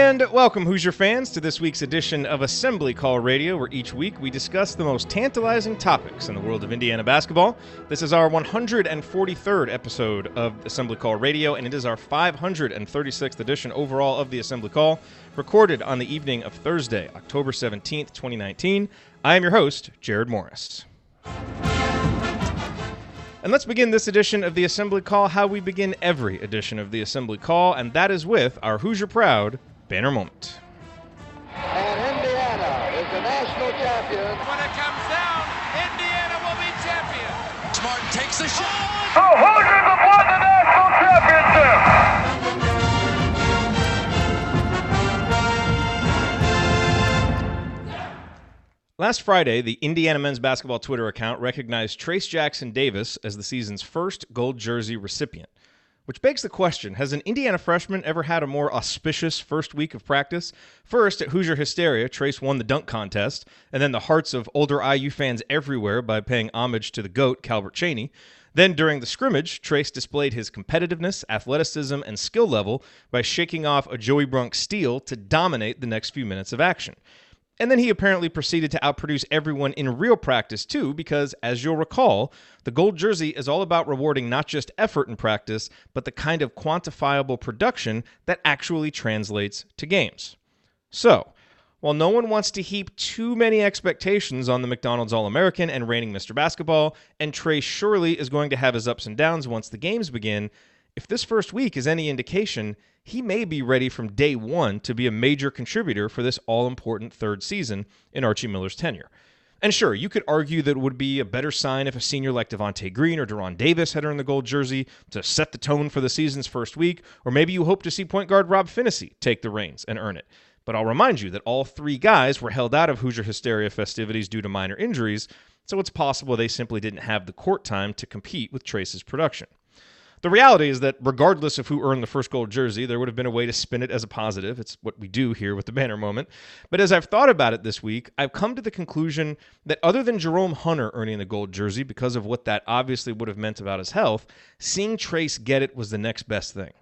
And welcome, Hoosier fans, to this week's edition of Assembly Call Radio, where each week we discuss the most tantalizing topics in the world of Indiana basketball. This is our 143rd episode of Assembly Call Radio, and it is our 536th edition overall of the Assembly Call, recorded on the evening of Thursday, October 17th, 2019. I am your host, Jared Morris. And let's begin this edition of the Assembly Call how we begin every edition of the Assembly Call, and that is with our Hoosier Proud banner moment. And Indiana is the national champion. When it comes down, Indiana will be champion. Smart takes the shot. The Hoosiers have won the national championship. Last Friday, the Indiana men's basketball Twitter account recognized Trayce Jackson-Davis as the season's first gold jersey recipient. Which begs the question, has an Indiana freshman ever had a more auspicious first week of practice? First, at Hoosier Hysteria, Trayce won the dunk contest, and then the hearts of older IU fans everywhere by paying homage to the GOAT, Calvert Chaney. Then, during the scrimmage, Trayce displayed his competitiveness, athleticism, and skill level by shaking off a Joey Brunk steal to dominate the next few minutes of action. And then he apparently proceeded to outproduce everyone in real practice too, because, as you'll recall, the gold jersey is all about rewarding not just effort in practice, but the kind of quantifiable production that actually translates to games. So, while no one wants to heap too many expectations on the McDonald's All-American and reigning Mr. Basketball, and Trayce surely is going to have his ups and downs once the games begin, if this first week is any indication, he may be ready from day one to be a major contributor for this all-important third season in Archie Miller's tenure. And sure, you could argue that it would be a better sign if a senior like Devontae Green or Deron Davis had earned the gold jersey to set the tone for the season's first week, or maybe you hope to see point guard Rob Finney take the reins and earn it. But I'll remind you that all three guys were held out of Hoosier Hysteria festivities due to minor injuries, so it's possible they simply didn't have the court time to compete with Trayce's production. The reality is that regardless of who earned the first gold jersey, there would have been a way to spin it as a positive. It's what we do here with the banner moment. But as I've thought about it this week, I've come to the conclusion that other than Jerome Hunter earning the gold jersey because of what that obviously would have meant about his health, seeing Trayce get it was the next best thing.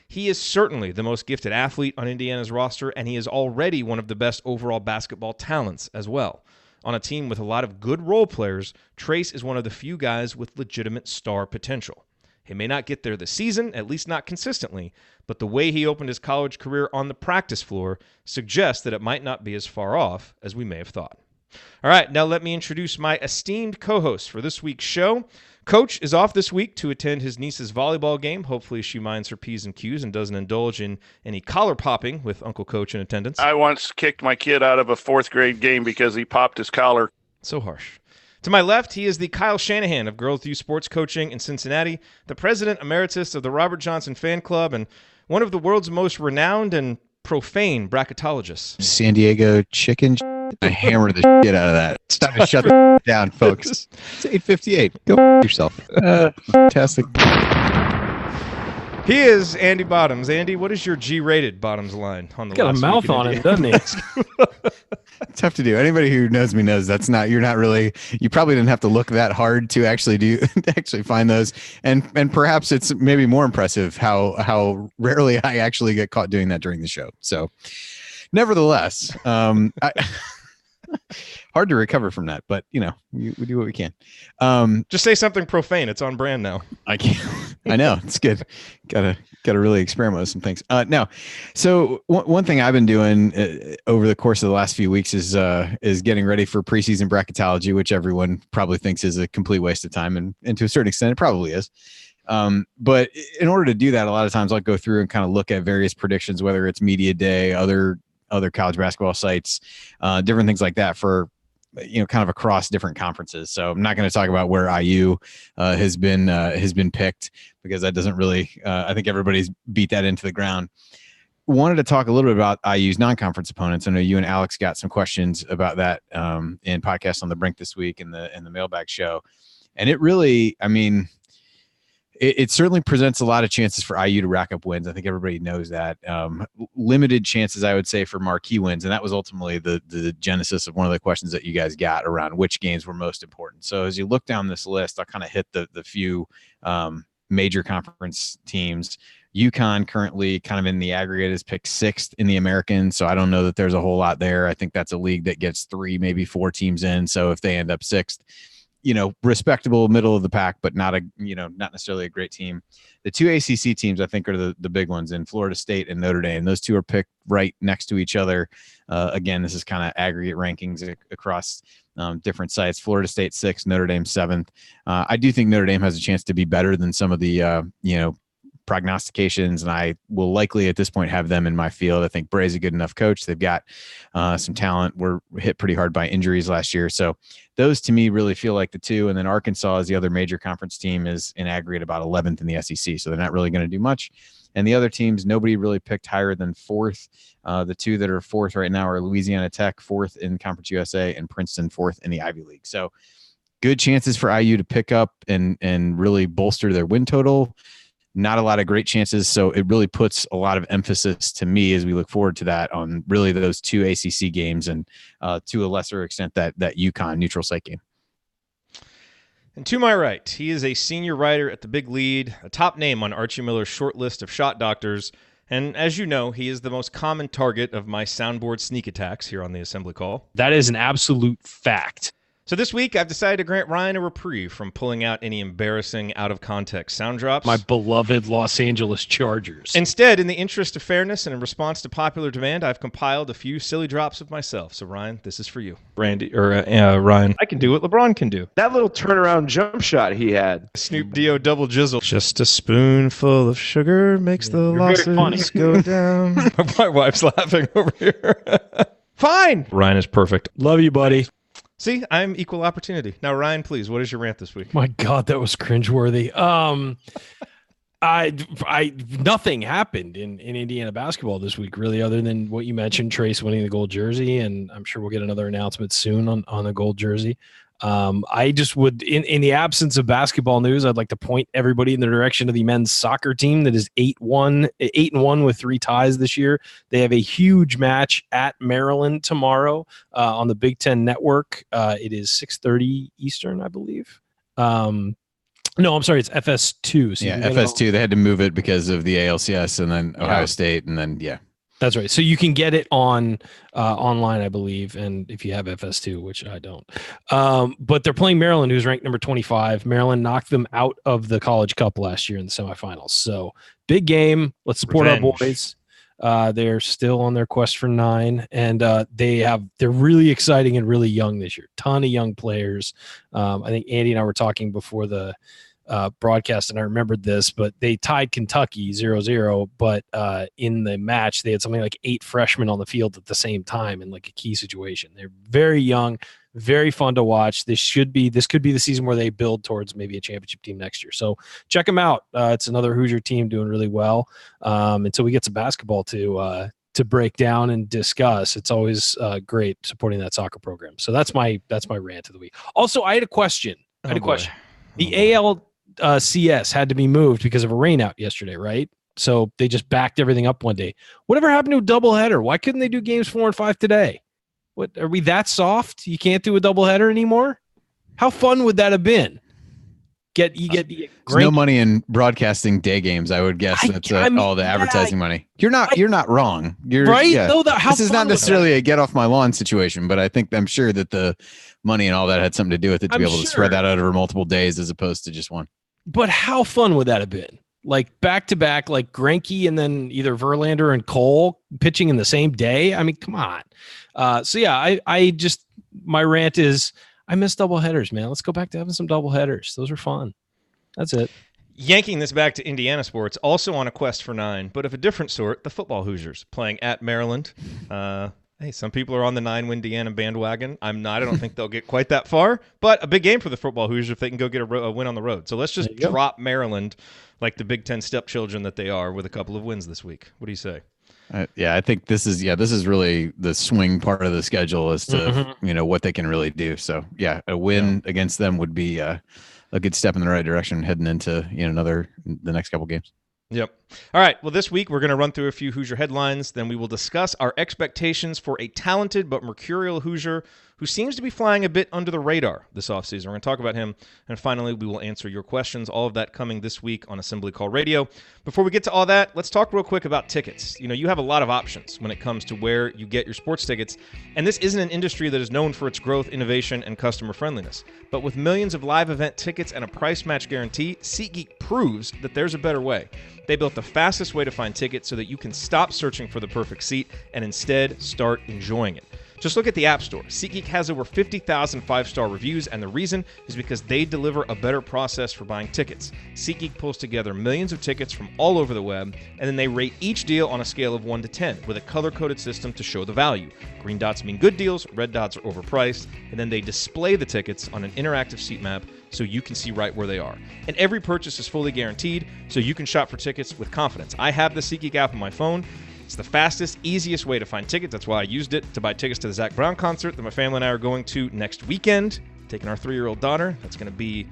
He is certainly the most gifted athlete on Indiana's roster, and he is already one of the best overall basketball talents as well. On a team with a lot of good role players, Trayce is one of the few guys with legitimate star potential. He may not get there this season, at least not consistently, but the way he opened his college career on the practice floor suggests that it might not be as far off as we may have thought. All right, now let me introduce my esteemed co-host for this week's show. Coach is off this week to attend his niece's volleyball game. Hopefully she minds her P's and Q's and doesn't indulge in any collar popping with Uncle Coach in attendance. I once kicked my kid out of a fourth grade game because he popped his collar. So harsh. To my left, he is the Kyle Shanahan of Girls Youth Sports Coaching in Cincinnati, the president emeritus of the Robert Johnson Fan Club, and one of the world's most renowned and profane bracketologists. San Diego chicken. I hammer the shit out of that. It's time to shut the down, folks. It's 8:58. Go yourself. Fantastic. He is Andy Bottoms. Andy, what is your G-rated Bottoms line on the got a mouth on him, doesn't he? Tough to do. Anybody who knows me knows you're not really, you probably didn't have to look that hard to actually find those. And perhaps it's maybe more impressive how rarely I actually get caught doing that during the show. So nevertheless, hard to recover from that, but we do what we can. Just say something profane. It's on brand now. I can't. I know it's good. Gotta really experiment with some things. Now, so one thing I've been doing over the course of the last few weeks is getting ready for preseason bracketology, which everyone probably thinks is a complete waste of time, and to a certain extent, it probably is. But in order to do that, a lot of times I'll go through and kind of look at various predictions, whether it's Media Day, other college basketball sites, different things like that for kind of across different conferences. So I'm not going to talk about where IU has been picked because that doesn't really. I think everybody's beat that into the ground. Wanted to talk a little bit about IU's non-conference opponents. I know you and Alex got some questions about that in podcast on the Brink this week in the mailbag show, and it really, it certainly presents a lot of chances for IU to rack up wins. I think everybody knows that. Limited chances, I would say, for marquee wins. And that was ultimately the genesis of one of the questions that you guys got around which games were most important. So as you look down this list, I'll kind of hit the few major conference teams UConn currently kind of in the aggregate is picked 6th in the American. So I don't know that there's a whole lot there. I think that's a league that gets 3, maybe 4 teams in. So if they end up 6th, respectable middle of the pack, but not necessarily a great team. The 2 ACC teams I think are the big ones in Florida State and Notre Dame. Those 2 are picked right next to each other. Again, this is kind of aggregate rankings across different sites. Florida State 6th, Notre Dame 7th. I do think Notre Dame has a chance to be better than some of the prognostications, and I will likely at this point have them in my field. I think Bray's a good enough coach. They've got some talent. We're hit pretty hard by injuries last year. So those to me really feel like the 2. And then Arkansas is the other major conference team, is in aggregate about 11th in the SEC. So they're not really going to do much. And the other teams, nobody really picked higher than 4th. The 2 that are 4th right now are Louisiana Tech, 4th in Conference USA, and Princeton 4th in the Ivy League. So good chances for IU to pick up and really bolster their win total. Not a lot of great chances. So it really puts a lot of emphasis to me as we look forward to that on really those 2 ACC games and to a lesser extent that UConn neutral site game. And to my right, he is a senior writer at The Big Lead, a top name on Archie Miller's short list of shot doctors. And as you know, he is the most common target of my soundboard sneak attacks here on the Assembly Call. That is an absolute fact. So this week, I've decided to grant Ryan a reprieve from pulling out any embarrassing, out-of-context sound drops. My beloved Los Angeles Chargers. Instead, in the interest of fairness and in response to popular demand, I've compiled a few silly drops of myself. So Ryan, this is for you. Ryan, I can do what LeBron can do. That little turnaround jump shot he had. Snoop Dio double jizzle. Just a spoonful of sugar makes the losses go down. My wife's laughing over here. Fine. Ryan is perfect. Love you, buddy. See, I'm equal opportunity. Now, Ryan, please, what is your rant this week? My God, that was cringeworthy. Nothing happened in Indiana basketball this week, really, other than what you mentioned, Trayce winning the gold jersey, and I'm sure we'll get another announcement soon on the gold jersey. I just would, in the absence of basketball news, I'd like to point everybody in the direction of the men's soccer team that is 8-1 with 3 ties this year. They have a huge match at Maryland tomorrow on the Big Ten Network. It is 6:30 Eastern, I believe. No, I'm sorry, it's FS2. So yeah, FS2. They had to move it because of the ALCS and then Ohio State, and then That's right. So you can get it on online, I believe, and if you have FS2, which I don't. But they're playing Maryland, who's ranked number 25. Maryland knocked them out of the College Cup last year in the semifinals. So big game. Let's support our boys. They're still on their quest for 9, and they're really exciting and really young this year. Ton of young players. I think Andy and I were talking before the broadcast, and I remembered this, but they tied Kentucky 0-0, but in the match they had something like 8 freshmen on the field at the same time in like a key situation. They're very young, very fun to watch. This could be the season where they build towards maybe a championship team next year. So check them out. It's another Hoosier team doing really well. Until we get some basketball to break down and discuss, it's always great supporting that soccer program. So that's my rant of the week. Also, I had a question. The ALCS had to be moved because of a rainout yesterday, right? So they just backed everything up one day. Whatever happened to a doubleheader? Why couldn't they do games 4 and 5 today? What, are we that soft? You can't do a doubleheader anymore? How fun would that have been? You get great. No money in broadcasting day games. I would guess that's all the advertising money. You're not wrong. You're right. Yeah. No, this is not necessarily a get off my lawn situation, but I'm sure that the money and all that had something to do with it to be able to spread that out over multiple days as opposed to just one. But how fun would that have been? Like back to back, like Greinke and then either Verlander and Cole pitching in the same day. I mean, come on. My rant is I miss double headers, man. Let's go back to having some double headers. Those are fun. That's it. Yanking this back to Indiana sports, also on a quest for 9, but of a different sort, the football Hoosiers playing at Maryland. Hey, some people are on the 9-Indiana bandwagon. I'm not. I don't think they'll get quite that far, but a big game for the football Hoosiers if they can go get a win on the road. So let's just drop Maryland like the Big Ten stepchildren that they are with a couple of wins this week. What do you say? I think this is really the swing part of the schedule as to what they can really do. So a win against them would be a good step in the right direction heading into the next couple games. Yep. All right. Well, this week we're going to run through a few Hoosier headlines. Then we will discuss our expectations for a talented but mercurial Hoosier who seems to be flying a bit under the radar this offseason. We're going to talk about him. And finally, we will answer your questions. All of that coming this week on Assembly Call Radio. Before we get to all that, let's talk real quick about tickets. You have a lot of options when it comes to where you get your sports tickets. And this isn't an industry that is known for its growth, innovation, and customer friendliness. But with millions of live event tickets and a price match guarantee, SeatGeek proves that there's a better way. They built the fastest way to find tickets so that you can stop searching for the perfect seat and instead start enjoying it. Just look at the App Store. SeatGeek has over 50,000 five-star reviews, and the reason is because they deliver a better process for buying tickets. SeatGeek pulls together millions of tickets from all over the web, and then they rate each deal on a scale of 1 to 10 with a color-coded system to show the value. Green dots mean good deals, red dots are overpriced, and then they display the tickets on an interactive seat map so you can see right where they are. And every purchase is fully guaranteed, so you can shop for tickets with confidence. I have the SeatGeek app on my phone. It's the fastest, easiest way to find tickets. That's why I used it to buy tickets to the Zach Brown concert that my family and I are going to next weekend, taking our 3-year-old daughter. That's going to be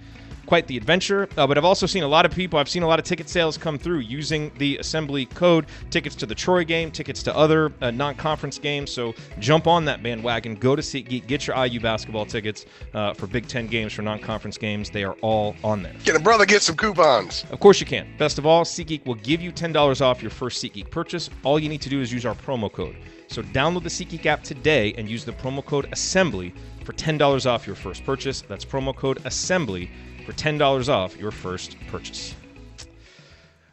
quite the adventure. But I've also seen a lot of ticket sales come through using the Assembly code, tickets to the Troy game, tickets to other non-conference games. So jump on that bandwagon, go to SeatGeek, get your IU basketball tickets for Big Ten games, for non-conference games. They are all on there. Can a brother get some coupons? Of course you can. Best of all, SeatGeek will give you $10 off your first SeatGeek purchase. All you need to do is use our promo code. So download the SeatGeek app today and use the promo code ASSEMBLY for $10 off your first purchase. That's promo code ASSEMBLY for $10 off your first purchase.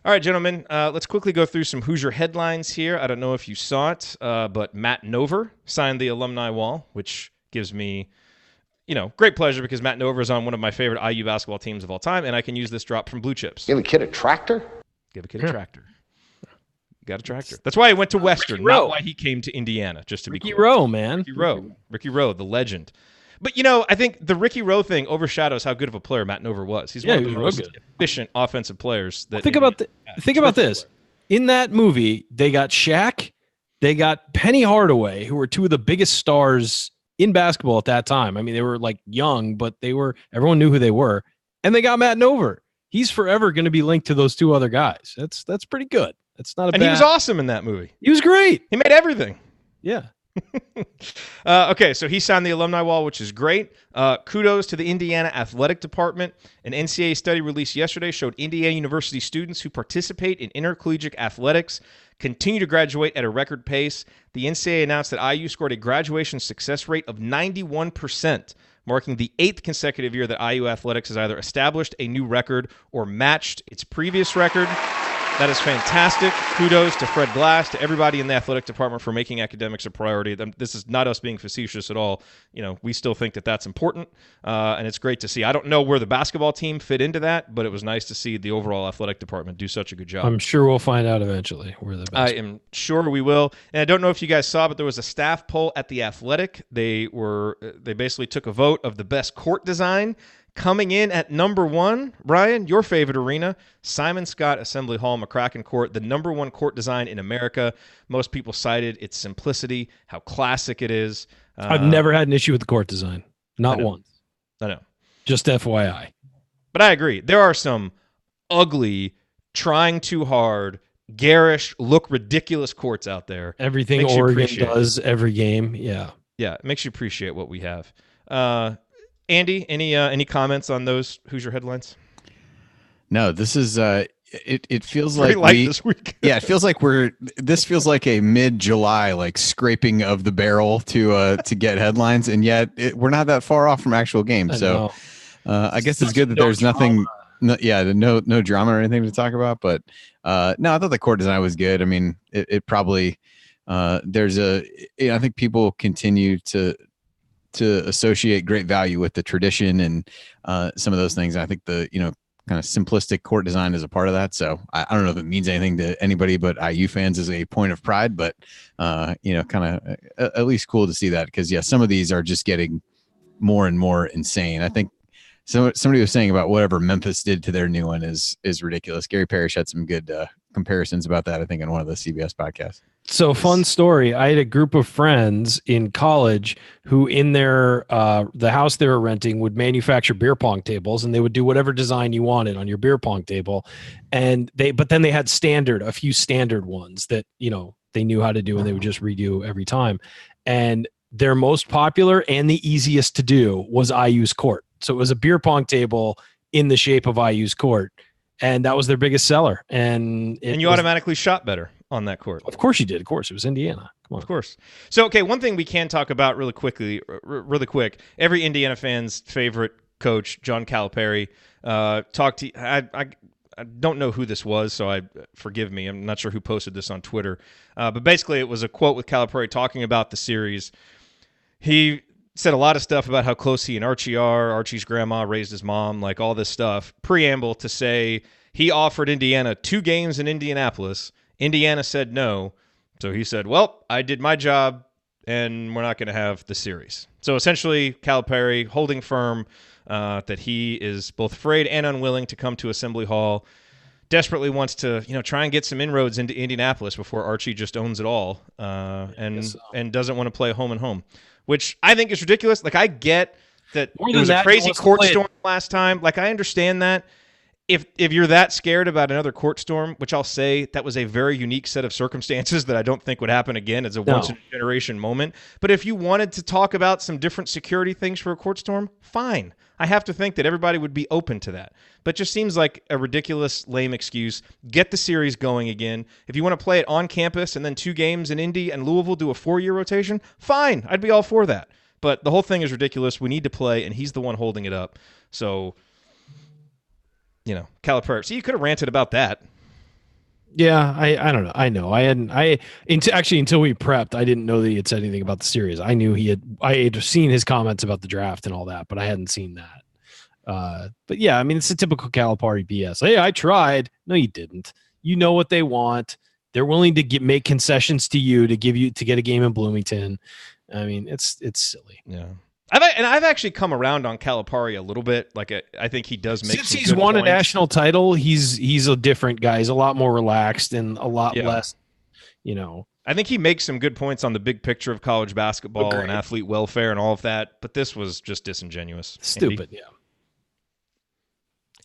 All right, gentlemen, let's quickly go through some Hoosier headlines here. I don't know if you saw it, but Matt Nover signed the alumni wall, which gives me, great pleasure because Matt Nover is on one of my favorite IU basketball teams of all time, and I can use this drop from Blue Chips. Give a kid a tractor? Give a kid a tractor. Got a tractor. That's why he went to Western, not why he came to Indiana, just to be clear. Ricky Rowe, man. Ricky Rowe, the legend. But, I think the Ricky Rowe thing overshadows how good of a player Matt Nover was. He's one of the most efficient offensive players. Think about this. In that movie, they got Shaq, they got Penny Hardaway, who were two of the biggest stars in basketball at that time. I mean, they were like young, but everyone knew who they were. And they got Matt Nover. He's forever going to be linked to those two other guys. That's pretty good. That's not a bad. And he was awesome in that movie. He was great. He made everything. Yeah. Okay, so he signed the alumni wall, which is great. Kudos to the Indiana Athletic Department. An NCAA study released yesterday showed Indiana University students who participate in intercollegiate athletics continue to graduate at a record pace. The NCAA announced that IU scored a graduation success rate of 91%, marking the 8th consecutive year that IU athletics has either established a new record or matched its previous record. That is fantastic. Kudos to Fred Glass, to everybody in the athletic department for making academics a priority. This is not us being facetious at all. We still think that that's important, and it's great to see. I don't know where the basketball team fit into that, but it was nice to see the overall athletic department do such a good job. I'm sure we'll find out eventually where the I am sure we will. And I don't know if you guys saw, but there was a staff poll at the Athletic. They basically took a vote of the best court design. Coming in at number 1, Brian, your favorite arena, Simon Scott Assembly Hall, McCracken Court, the number 1 court design in America. Most people cited its simplicity, how classic it is. I've never had an issue with the court design. Not once. I know. Just FYI. But I agree. There are some ugly, trying too hard, garish, look ridiculous courts out there. Everything Oregon does every game. Yeah. Yeah, it makes you appreciate what we have. Andy, any comments on those Hoosier headlines? No, this is it feels like this week. Yeah, it feels like this feels like a mid-July scraping of the barrel to get headlines, and yet we're not that far off from actual games. So I guess it's good that there's nothing. No drama or anything to talk about. But no, I thought the court design was good. I mean, it probably I think people continue to associate great value with the tradition and some of those things. I think the kind of simplistic court design is a part of that. So I don't know if it means anything to anybody but IU fans as a point of pride, but kind of at least cool to see that, because some of these are just getting more and more insane. I think So somebody was saying about whatever Memphis did to their new one is ridiculous. Gary Parrish had some good comparisons about that, I think, in one of the CBS podcasts. So fun story. I had a group of friends in college who in their the house they were renting would manufacture beer pong tables, and they would do whatever design you wanted on your beer pong table. And but then they had a few standard ones that, they knew how to do and they would just redo every time. And their most popular and the easiest to do was IU's court. So it was a beer pong table in the shape of IU's court. And that was their biggest seller. And you automatically shot better on that court. Of course you did. Of course. It was Indiana. Come on. Of course. So, okay, one thing we can talk about really quick. Every Indiana fan's favorite coach, John Calipari, talked to I don't know who this was, so forgive me. I'm not sure who posted this on Twitter. But basically it was a quote with Calipari talking about the series. He said a lot of stuff about how close he and Archie are. Archie's grandma raised his mom, like all this stuff. Preamble to say he offered Indiana 2 games in Indianapolis. Indiana said no. So he said, well, I did my job, and we're not going to have the series. So essentially, Calipari holding firm that he is both afraid and unwilling to come to Assembly Hall, desperately wants to try and get some inroads into Indianapolis before Archie just owns it all, and doesn't want to play home and home. Which I think is ridiculous. Like, I get that it was a crazy court storm last time. Like, I understand that. If you're that scared about another court storm, which I'll say that was a very unique set of circumstances that I don't think would happen again as a once-in-a-generation moment. But if you wanted to talk about some different security things for a court storm, fine. I have to think that everybody would be open to that. But it just seems like a ridiculous, lame excuse. Get the series going again. If you want to play it on campus and then 2 games in Indy and Louisville do a 4-year rotation, fine. I'd be all for that. But the whole thing is ridiculous. We need to play, and he's the one holding it up. So, Calipari. See, you could have ranted about that. Yeah, I don't know. I know. Until we prepped, I didn't know that he had said anything about the series. I knew I had seen his comments about the draft and all that, but I hadn't seen that. But yeah, I mean, it's a typical Calipari BS. Hey, I tried. No, you didn't. You know what they want. They're willing to make concessions to you to get a game in Bloomington. I mean, it's silly. Yeah. I've actually come around on Calipari a little bit. Like, I think he does make. Since he's won a national title, he's a different guy. He's a lot more relaxed and a lot less. I think he makes some good points on the big picture of college basketball and athlete welfare and all of that. But this was just disingenuous, stupid. Andy? Yeah.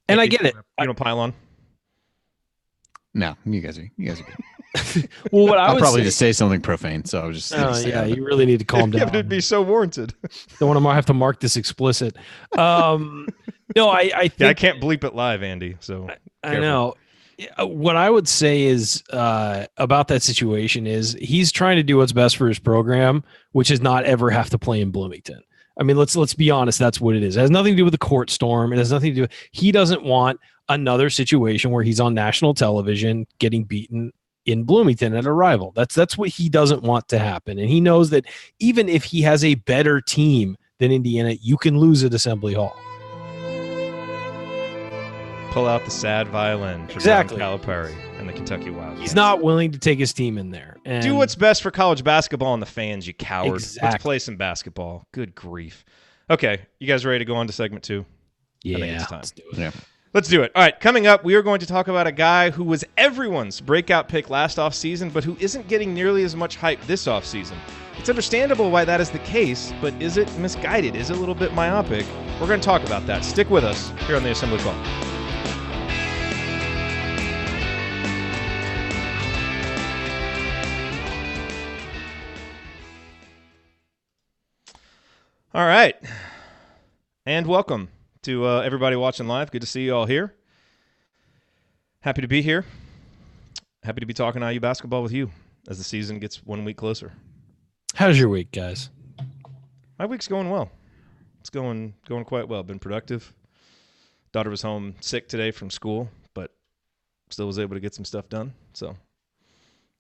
And I get it. You don't pile on. No, you guys are good. Well, what I'll probably just say something profane, so I was just. You really need to calm down. It'd be so warranted. Don't want to have to mark this explicit. No, I think I can't bleep it live, Andy. So I know. What I would say is about that situation is he's trying to do what's best for his program, which is not ever have to play in Bloomington. I mean, let's be honest. That's what it is. It has nothing to do with the court storm. It has nothing to do. He doesn't want another situation where he's on national television getting beaten in Bloomington at a rival. That's what he doesn't want to happen. And he knows that even if he has a better team than Indiana, you can lose at Assembly Hall. Pull out the sad violin for John Calipari and the Kentucky Wildcats. He's not willing to take his team in there. And do what's best for college basketball and the fans, you coward. Exactly. Let's play some basketball. Good grief. Okay, you guys ready to go on to segment 2? Yeah, I think it's time. let's do it. Yeah. Let's do it. All right, coming up, we are going to talk about a guy who was everyone's breakout pick last offseason, but who isn't getting nearly as much hype this offseason. It's understandable why that is the case, but is it misguided? Is it a little bit myopic? We're going to talk about that. Stick with us here on the Assembly Call. All right, and welcome to everybody watching live. Good to see you all here. Happy to be here. Happy to be talking IU basketball with you as the season gets 1 week closer. How's your week, guys? My week's going well. It's going quite well. Been productive. Daughter was home sick today from school, but still was able to get some stuff done. So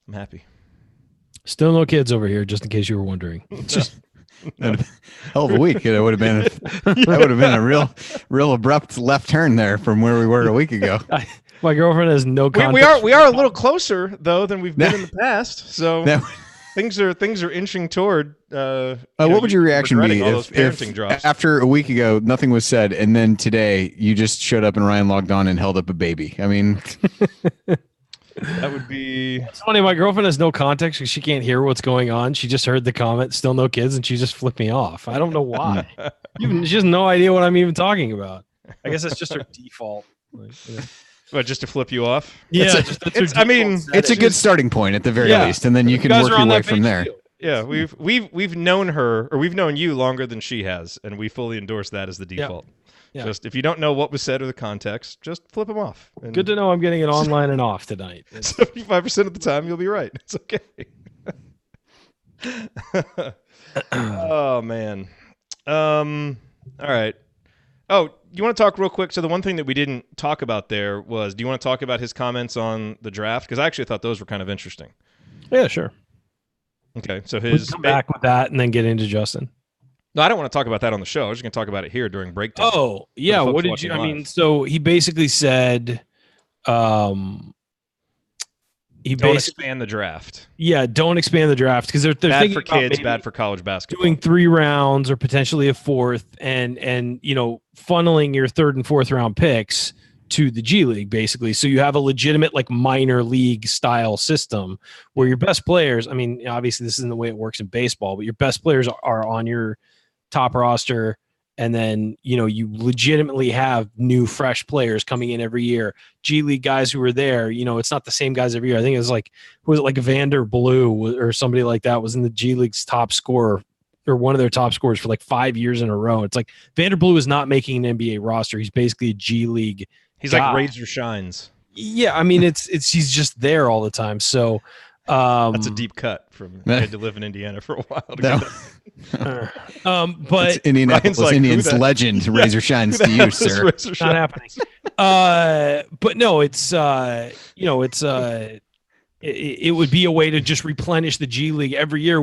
I'm happy. Still no kids over here, just in case you were wondering. Hell of a week. It would have been that would have been a real abrupt left turn there from where we were a week ago. My girlfriend has no context. We are a little closer though than we've been in the past. So things are inching toward. What would your reaction be if after a week ago nothing was said, and then today you just showed up and Ryan logged on and held up a baby? I mean, that would be. It's funny. My girlfriend has no context because she can't hear what's going on. She just heard the comment, still no kids, and she just flipped me off. I don't know why. She has no idea what I'm even talking about. I guess that's just her default. But just to flip you off? Yeah, it's a good starting point at the very least, and then you can work your way from there. Too. Yeah, we've known her, or we've known you longer than she has, and we fully endorse that as the default. Yeah. Just if you don't know what was said or the context, just flip them off. And good to know I'm getting it online and off tonight. 75% of the time, you'll be right. It's okay. Oh man. All right. Oh, you want to talk real quick? So the one thing that we didn't talk about there was, do you want to talk about his comments on the draft? Because I actually thought those were kind of interesting. Yeah, sure. Okay, so we'll come back with that and then get into Justin. No, I don't want to talk about that on the show. I was just going to talk about it here during breakdown. Oh, yeah. What did you? I mean, so he basically said, don't expand the draft. Yeah, don't expand the draft because they're bad thinking for kids, bad for college basketball. Doing 3 rounds or potentially a 4th, and funneling your 3rd and 4th round picks to the G League, basically. So you have a legitimate minor league style system where your best players. I mean, obviously this isn't the way it works in baseball, but your best players are on your top roster. And then, you legitimately have new, fresh players coming in every year. G League guys who were there, it's not the same guys every year. I think it was Vander Blue or somebody like that was in the G League's top scorer or one of their top scorers for 5 years in a row. It's Vander Blue is not making an NBA roster. He's basically a G League. He's guy. Razor Shines. Yeah, I mean, he's just there all the time. So that's a deep cut from I had to live in Indiana for a while. But it's Indianapolis Indians legend Razor Shines to you, sir. Not happening. But no, it would be a way to just replenish the G League every year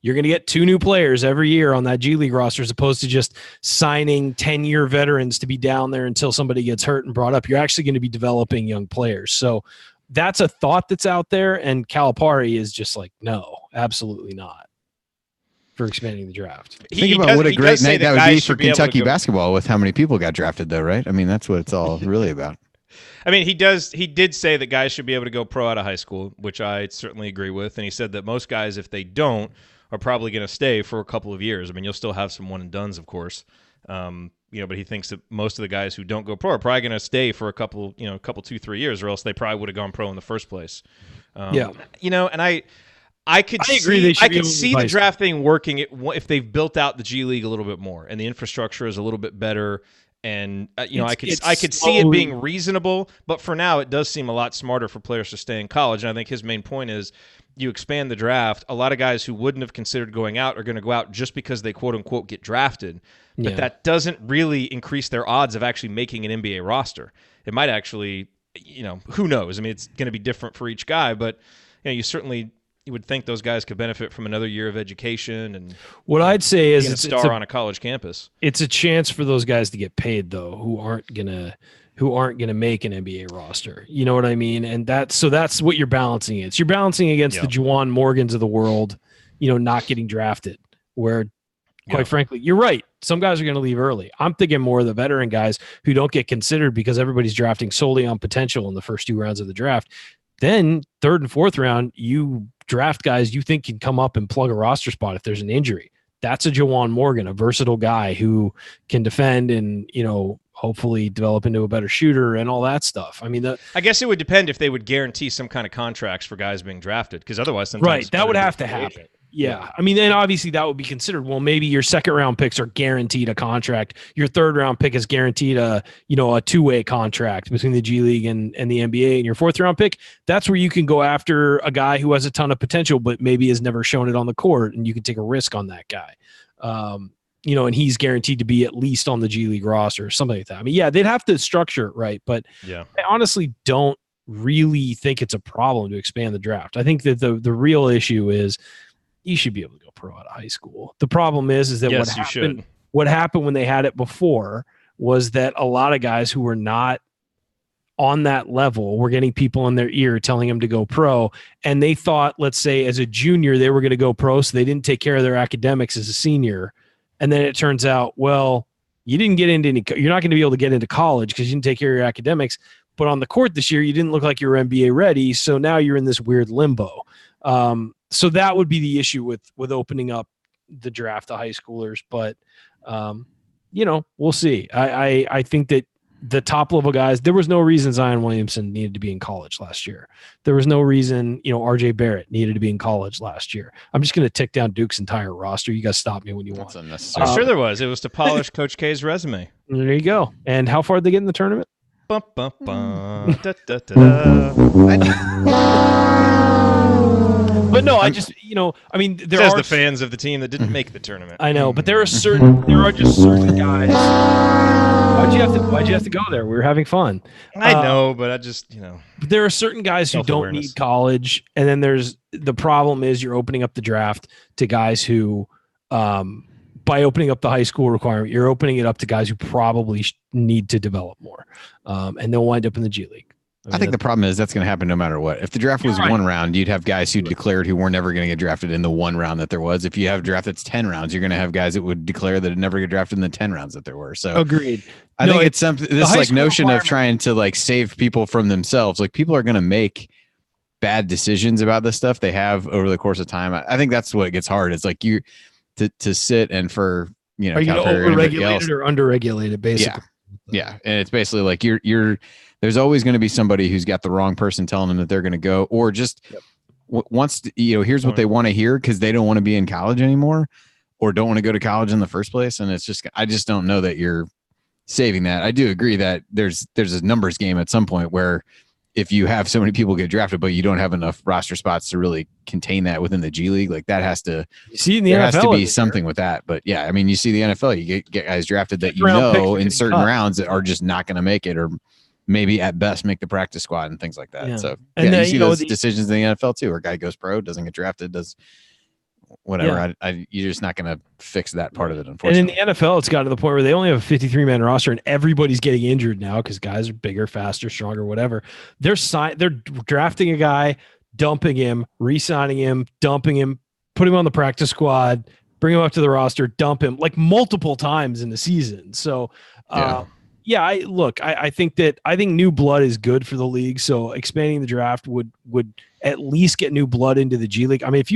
you're going to get 2 new players every year on that G League roster as opposed to just signing 10-year veterans to be down there until somebody gets hurt and brought up. You're actually going to be developing young players. So that's a thought that's out there, and Calipari is just no, absolutely not for expanding the draft. Think about what a great night that would be for Kentucky basketball with how many people got drafted though, right? I mean, that's what it's all really about. I mean, he did say that guys should be able to go pro out of high school, which I certainly agree with. And he said that most guys, if they don't, are probably going to stay for a couple of years. I mean, you'll still have some one and dones, of course. But he thinks that most of the guys who don't go pro are probably going to stay for a couple 2-3 years, or else they probably would have gone pro in the first place. And I could see the draft thing working if they've built out the G League a little bit more and the infrastructure is a little bit better. And I could see it being reasonable, but for now it does seem a lot smarter for players to stay in college. And I think his main point is you expand the draft. A lot of guys who wouldn't have considered going out are going to go out just because they quote unquote get drafted. But that doesn't really increase their odds of actually making an NBA roster. It might actually, who knows? I mean, it's going to be different for each guy, but you would think those guys could benefit from another year of education. And what I'd say is a star on a college campus. It's a chance for those guys to get paid though, who aren't gonna make an NBA roster. You know what I mean? And that's what you're balancing. You're balancing against the Juwan Morgans of the world, not getting drafted. Where, quite frankly, you're right. Some guys are going to leave early. I'm thinking more of the veteran guys who don't get considered because everybody's drafting solely on potential in the first 2 rounds of the draft. Then 3rd and 4th round, you draft guys you think can come up and plug a roster spot if there's an injury. That's a Juwan Morgan, a versatile guy who can defend and, hopefully develop into a better shooter and all that stuff. I mean, I guess it would depend if they would guarantee some kind of contracts for guys being drafted, because otherwise sometimes that would have to happen. Yeah. I mean, then obviously that would be considered. Well, maybe your 2nd round picks are guaranteed a contract. Your 3rd round pick is guaranteed a 2-way contract between the G League and the NBA. And your 4th round pick, that's where you can go after a guy who has a ton of potential, but maybe has never shown it on the court, and you can take a risk on that guy. And he's guaranteed to be at least on the G League roster or something like that. I mean, they'd have to structure it right, but I honestly don't really think it's a problem to expand the draft. I think that the real issue is you should be able to go pro out of high school. The problem is that what happened when they had it before was that a lot of guys who were not on that level were getting people in their ear telling them to go pro, and they thought, let's say as a junior, they were going to go pro, so they didn't take care of their academics as a senior. And then it turns out, well, you didn't get into you're not going to be able to get into college because you didn't take care of your academics. But on the court this year, you didn't look like you were NBA ready. So now you're in this weird limbo. So that would be the issue with opening up the draft to high schoolers. But, we'll see. I think that the top level guys, there was no reason Zion Williamson needed to be in college last year. There was no reason, RJ Barrett needed to be in college last year. I'm just going to tick down Duke's entire roster. You guys stop me when you want. That's unnecessary. I'm sure there was. It was to polish Coach K's resume. There you go. And how far did they get in the tournament? Bum, bum, bum. Da, da, da, da. But no, I just, there Says are the fans of the team that didn't make the tournament. I know, but there are just certain guys. Why'd you have to go there? We were having fun. I know, but I just, But there are certain guys who don't need college, and then there's the problem is you're opening up the draft to guys who, by opening up the high school requirement, you're opening it up to guys who probably need to develop more, and they'll wind up in the G League. I think the problem is that's going to happen no matter what. If the draft was one round, you'd have guys who declared who were never going to get drafted in the one round that there was. If you have a draft that's 10 rounds, you're going to have guys that would declare that it never get drafted in the 10 rounds that there were. So agreed. I think it's something, this like notion of trying to like save people from themselves. Like people are going to make bad decisions about this stuff they have over the course of time. I think that's what gets hard. It's like you to sit and for, are you overregulated or underregulated basically? Yeah. And it's basically like you're there's always going to be somebody who's got the wrong person telling them that they're going to go, or just wants to, here's what they want to hear because they don't want to be in college anymore or don't want to go to college in the first place. And it's just, I just don't know that you're saving that. I do agree that there's a numbers game at some point where if you have so many people get drafted, but you don't have enough roster spots to really contain that within the G League, like that has to, see in the there NFL, has to be something with that. But yeah, I mean, you see the NFL, you get guys drafted that in certain rounds that are just not going to make it, or maybe at best make the practice squad and things like that. Yeah. So and then, you see those decisions in the NFL too, where a guy goes pro, doesn't get drafted, does whatever. Yeah. You're just not going to fix that part of it, unfortunately. And in the NFL, it's got to the point where they only have a 53-man roster and everybody's getting injured now because guys are bigger, faster, stronger, whatever. They're drafting a guy, dumping him, re-signing him, dumping him, put him on the practice squad, bring him up to the roster, dump him like multiple times in the season. So, I think new blood is good for the league. So expanding the draft would at least get new blood into the G League. I mean, if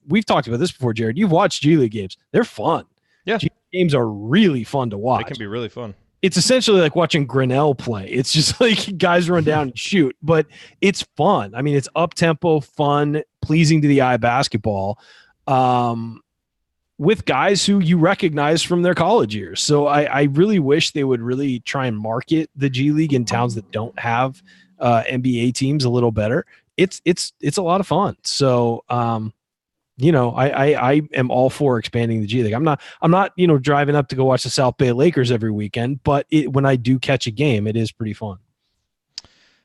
we've talked about this before, Jared, you've watched G League games. They're fun. Yeah. G League games are really fun to watch. They can be really fun. It's essentially like watching Grinnell play. It's just like guys run down and shoot, but it's fun. I mean, it's up tempo, fun, pleasing to the eye basketball. With guys who you recognize from their college years. So I really wish they would really try and market the G League in towns that don't have NBA teams a little better. It's a lot of fun. So, I am all for expanding the G League. I'm not, driving up to go watch the South Bay Lakers every weekend, but when I do catch a game, it is pretty fun.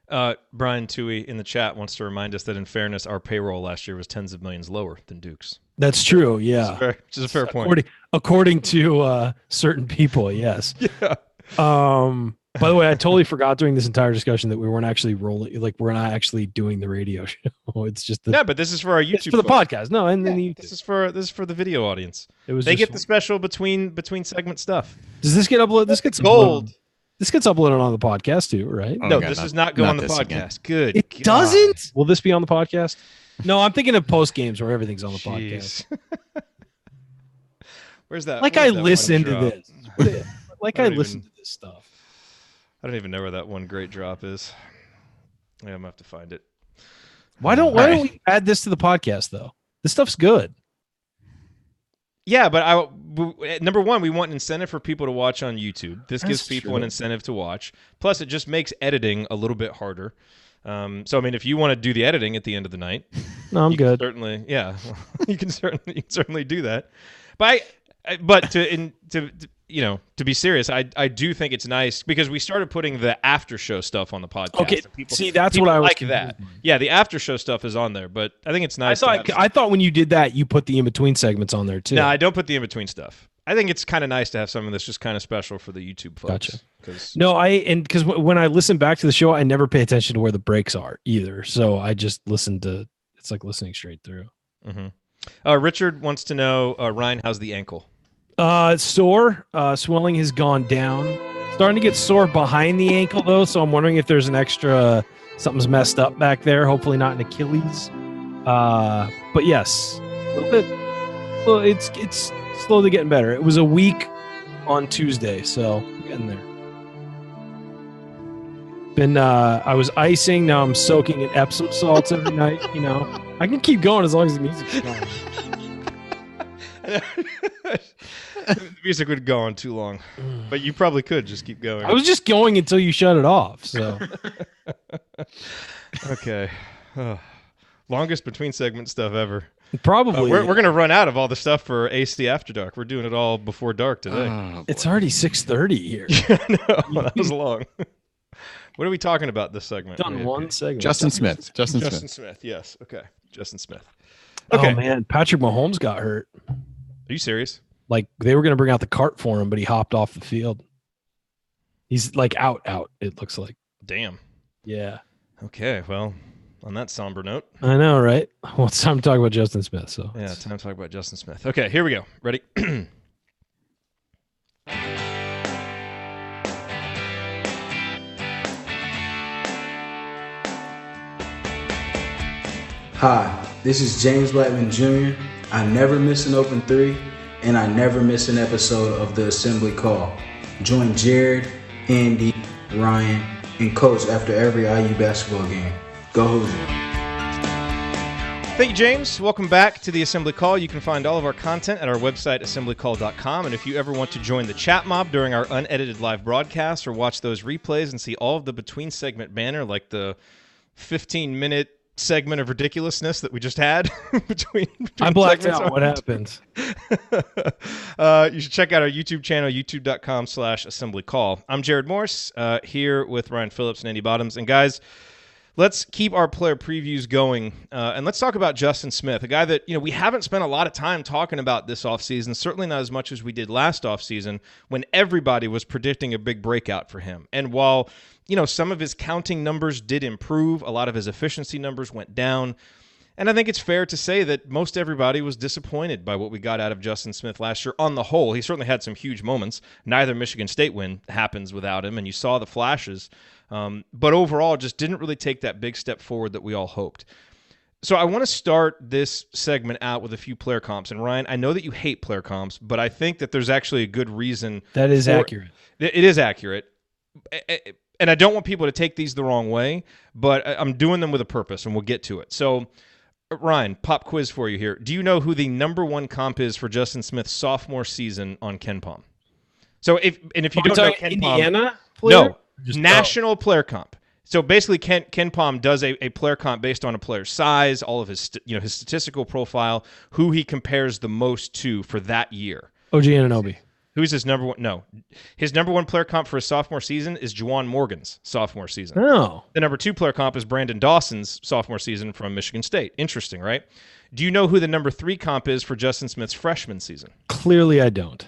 Brian Toohey in the chat wants to remind us that in fairness, our payroll last year was tens of millions lower than Duke's. That's true. Yeah. Which is a fair point. According to certain people. Yes. Yeah. By the way, I totally forgot during this entire discussion that we weren't actually rolling. Like we're not actually doing the radio show. It's just but this is for our YouTube. It's for the podcast. No. And then this is for the video audience. They get the special between segment stuff. Does this get uploaded? This gets gold. This gets uploaded on the podcast too, right? No, this does not go on the podcast. Good. It doesn't? Will this be on the podcast? No, I'm thinking of post games where everything's on the podcast. Where's that? Like I listen to this. Like I listen to this stuff. I don't even know where that one great drop is. Yeah, I'm gonna have to find it. Why don't we add this to the podcast though? This stuff's good. Yeah, but number one, we want an incentive for people to watch on YouTube. This gives people an incentive to watch. Plus, it just makes editing a little bit harder. So, I mean, if you want to do the editing at the end of the night, no, I'm good. Certainly, yeah, you can certainly do that. But to be serious, I do think it's nice because we started putting the after show stuff on the podcast. Okay, see, that's what I was like that. Yeah, the after show stuff is on there, but I think it's nice. I thought when you did that, you put the in between segments on there too. No, I don't put the in between stuff. I think it's kind of nice to have something that's just kind of special for the YouTube folks. Gotcha. Because because when I listen back to the show, I never pay attention to where the breaks are either. So I just listen to. It's like listening straight through. Mm-hmm. Richard wants to know, Ryan, how's the ankle? It's sore. Swelling has gone down. Starting to get sore behind the ankle though, so I'm wondering if there's an extra something's messed up back there. Hopefully not an Achilles. But yes, a little bit. Well, it's slowly getting better. It was a week on Tuesday, so getting there. I was icing. Now I'm soaking in Epsom salts every night. You know, I can keep going as long as the music's going. The music would go on too long, but you probably could just keep going. I was just going until you shut it off. So okay, longest between segment stuff ever. Probably. We're gonna run out of all the stuff for AC After Dark. We're doing it all before dark today. It's already 6:30 here. No, that was long. What are we talking about this segment? Done one segment. Justin Smith. Justin Smith. Yes. Okay. Justin Smith. Okay. Oh man, Patrick Mahomes got hurt. Are you serious? Like they were going to bring out the cart for him, but he hopped off the field. He's like out. It looks like. Damn. Yeah. Okay. Well, on that somber note. I know, right? Well, it's time to talk about Justin Smith. So yeah, time to talk about Justin Smith. Okay, here we go. Ready? Hi, this is James Blackman Jr. I never miss an open three, and I never miss an episode of the Assembly Call. Join Jared, Andy, Ryan, and Coach after every IU basketball game. Go Hoosier. Thank you, James. Welcome back to the Assembly Call. You can find all of our content at our website, assemblycall.com. And if you ever want to join the chat mob during our unedited live broadcasts or watch those replays and see all of the between segment banner, like the 15-minute segment of ridiculousness that we just had between I blacked out. What happens? You should check out our YouTube channel, youtube.com/assemblycall. I'm Jared Morse, here with Ryan Phillips and Andy Bottoms. And guys, let's keep our player previews going, and let's talk about Justin Smith, a guy that we haven't spent a lot of time talking about this offseason, certainly not as much as we did last offseason when everybody was predicting a big breakout for him. And while some of his counting numbers did improve, a lot of his efficiency numbers went down, and I think it's fair to say that most everybody was disappointed by what we got out of Justin Smith last year on the whole. He certainly had some huge moments. Neither Michigan State win happens without him, and you saw the flashes. But overall, just didn't really take that big step forward that we all hoped. So I want to start this segment out with a few player comps. And Ryan, I know that you hate player comps, but I think that there's actually a good reason. That is accurate. It is accurate. And I don't want people to take these the wrong way, but I'm doing them with a purpose, and we'll get to it. So, Ryan, pop quiz for you here. Do you know who the number one comp is for Justin Smith's sophomore season on KenPom? So, if you don't know KenPom, Indiana player? No. National player comp. So basically, KenPom does a player comp based on a player's size, all of his his statistical profile, who he compares the most to for that year. OG Anunoby. Who's his number one? No, his number one player comp for his sophomore season is Juwan Morgan's sophomore season. Oh, the number two player comp is Brandon Dawson's sophomore season from Michigan State. Interesting, right? Do you know who the number three comp is for Justin Smith's freshman season? Clearly, I don't.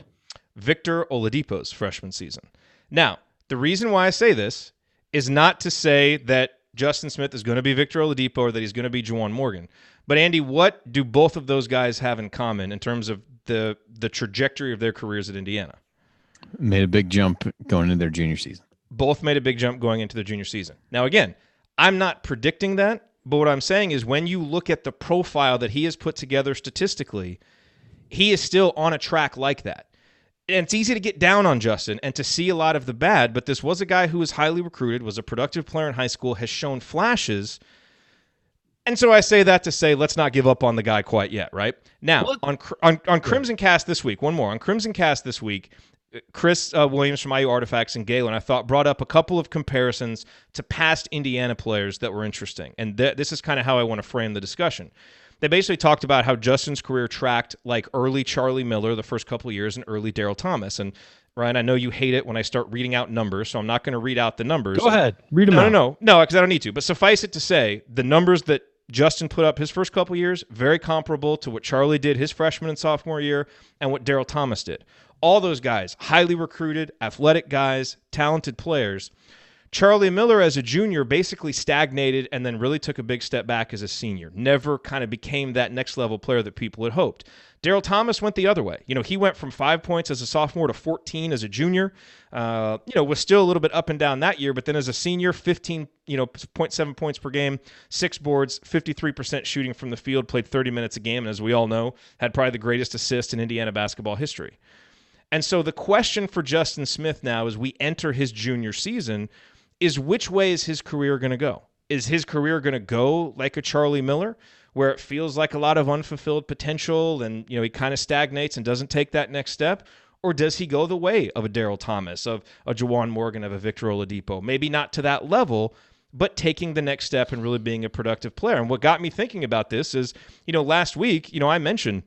Victor Oladipo's freshman season. Now, the reason why I say this is not to say that Justin Smith is going to be Victor Oladipo or that he's going to be Juwan Morgan. But, Andy, what do both of those guys have in common in terms of the trajectory of their careers at Indiana? Made a big jump going into their junior season. Both made a big jump going into their junior season. Now, again, I'm not predicting that, but what I'm saying is when you look at the profile that he has put together statistically, he is still on a track like that. And it's easy to get down on Justin and to see a lot of the bad, but this was a guy who was highly recruited, was a productive player in high school, has shown flashes. And so I say that to say, let's not give up on the guy quite yet, right? Now, on Crimson Cast this week, one more. On Crimson Cast this week, Chris Williams from IU Artifacts and Galen, I thought, brought up a couple of comparisons to past Indiana players that were interesting. And this is kind of how I want to frame the discussion. They basically talked about how Justin's career tracked like early Charlie Miller the first couple of years and early Daryl Thomas. And Ryan, I know you hate it when I start reading out numbers, so I'm not going to read out the numbers. Go ahead. Read them out. No, because I don't need to. But suffice it to say, the numbers that Justin put up his first couple of years, very comparable to what Charlie did his freshman and sophomore year and what Daryl Thomas did. All those guys, highly recruited, athletic guys, talented players. Charlie Miller as a junior basically stagnated and then really took a big step back as a senior. Never kind of became that next level player that people had hoped. Daryl Thomas went the other way. He went from 5 points as a sophomore to 14 as a junior. Was still a little bit up and down that year, but then as a senior, 0.7 points per game, 6 boards, 53% shooting from the field, played 30 minutes a game, and as we all know, had probably the greatest assist in Indiana basketball history. And so the question for Justin Smith now as we enter his junior season is which way is his career going to go? Is his career going to go like a Charlie Miller, where it feels like a lot of unfulfilled potential and he kind of stagnates and doesn't take that next step? Or does he go the way of a Daryl Thomas, of a Juwan Morgan, of a Victor Oladipo? Maybe not to that level, but taking the next step and really being a productive player. And what got me thinking about this is, last week, I mentioned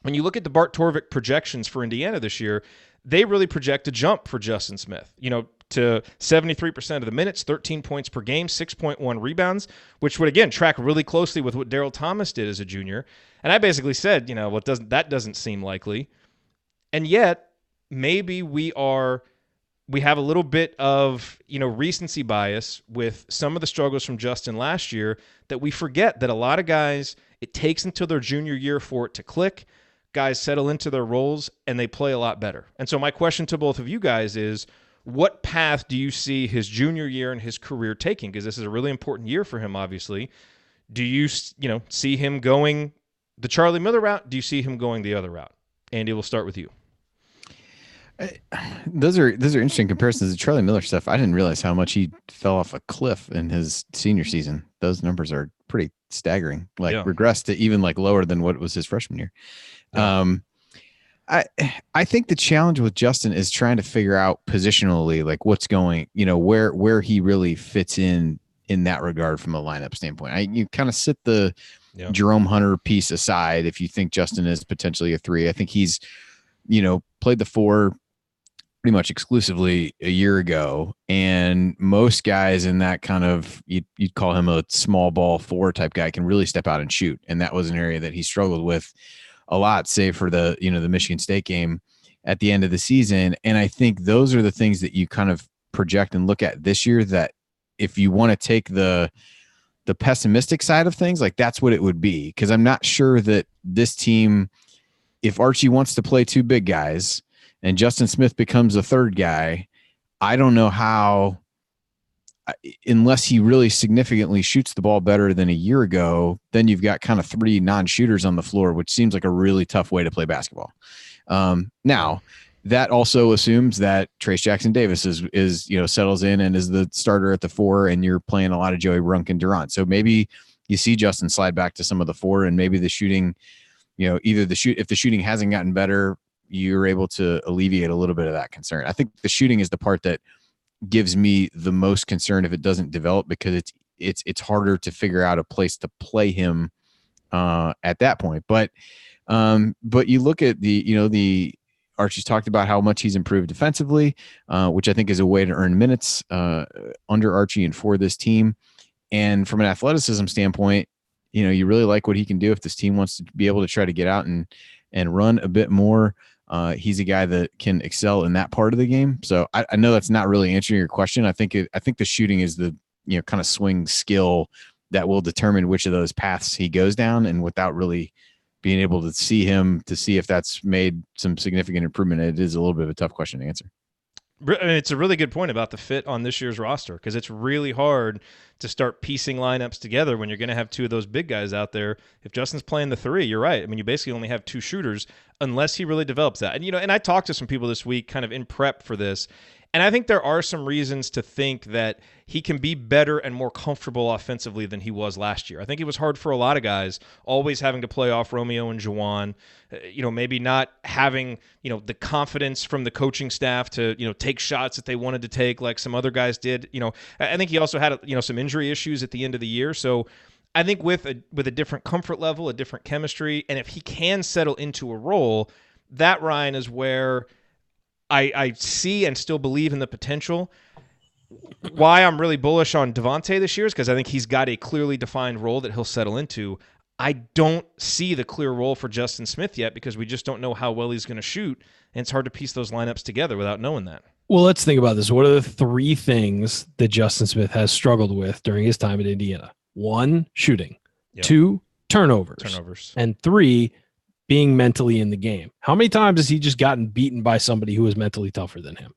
when you look at the Bart Torvik projections for Indiana this year, they really project a jump for Justin Smith, to 73% of the minutes, 13 points per game, 6.1 rebounds, which would, again, track really closely with what Daryl Thomas did as a junior. And I basically said, that doesn't seem likely. And yet, maybe we have a little bit of, recency bias with some of the struggles from Justin last year that we forget that a lot of guys, it takes until their junior year for it to click. Guys settle into their roles and they play a lot better. And so my question to both of you guys is, what path do you see his junior year and his career taking? Because this is a really important year for him, obviously. Do you, see him going the Charlie Miller route? Do you see him going the other route? Andy, we'll start with you. Those are interesting comparisons. The Charlie Miller stuff, I didn't realize how much he fell off a cliff in his senior season. Those numbers are pretty staggering. Regressed to even lower than what was his freshman year. Yeah. I think the challenge with Justin is trying to figure out positionally, what's going, where he really fits in that regard from a lineup standpoint. You kind of sit the Jerome Hunter piece aside if you think Justin is potentially a 3. I think he's, played the 4 pretty much exclusively a year ago, and most guys in that kind of you'd call him a small ball 4 type guy can really step out and shoot, and that was an area that he struggled with a lot, save for the the Michigan State game at the end of the season. And I think those are the things that you kind of project and look at this year, that if you want to take the pessimistic side of things, that's what it would be. Because I'm not sure that this team, if Archie wants to play 2 big guys and Justin Smith becomes a 3rd guy, I don't know how, unless he really significantly shoots the ball better than a year ago, then you've got kind of 3 non-shooters on the floor, which seems like a really tough way to play basketball. Now, that also assumes that Trayce Jackson-Davis is settles in and is the starter at the 4, and you're playing a lot of Joey Brunk and Durant. So maybe you see Justin slide back to some of the 4, and maybe the shooting, if the shooting hasn't gotten better, you're able to alleviate a little bit of that concern. I think the shooting is the part that gives me the most concern if it doesn't develop, because it's harder to figure out a place to play him at that point. But you look at the Archie's talked about how much he's improved defensively, which I think is a way to earn minutes under Archie and for this team. And from an athleticism standpoint, you really like what he can do if this team wants to be able to try to get out and run a bit more. He's a guy that can excel in that part of the game. So I know that's not really answering your question. I think the shooting is the kind of swing skill that will determine which of those paths he goes down, and without really being able to see him to see if that's made some significant improvement, it is a little bit of a tough question to answer. It's a really good point about the fit on this year's roster, because it's really hard to start piecing lineups together when you're going to have 2 of those big guys out there. If Justin's playing the 3, you're right. I mean, you basically only have 2 shooters unless he really develops that. And, and I talked to some people this week kind of in prep for this, and I think there are some reasons to think that he can be better and more comfortable offensively than he was last year. I think it was hard for a lot of guys, always having to play off Romeo and Juwan, maybe not having, the confidence from the coaching staff to, take shots that they wanted to take like some other guys did. I think he also had, some injury issues at the end of the year. So I think with a different comfort level, a different chemistry, and if he can settle into a role, that, Ryan, is where I see and still believe in the potential. Why I'm really bullish on Devontae this year is because I think he's got a clearly defined role that he'll settle into. I don't see the clear role for Justin Smith yet because we just don't know how well he's going to shoot, and it's hard to piece those lineups together without knowing that. Well, let's think about this. What are the 3 things that Justin Smith has struggled with during his time at Indiana? 1, shooting. Yep. 2, turnovers. And 3, being mentally in the game. How many times has he just gotten beaten by somebody who was mentally tougher than him?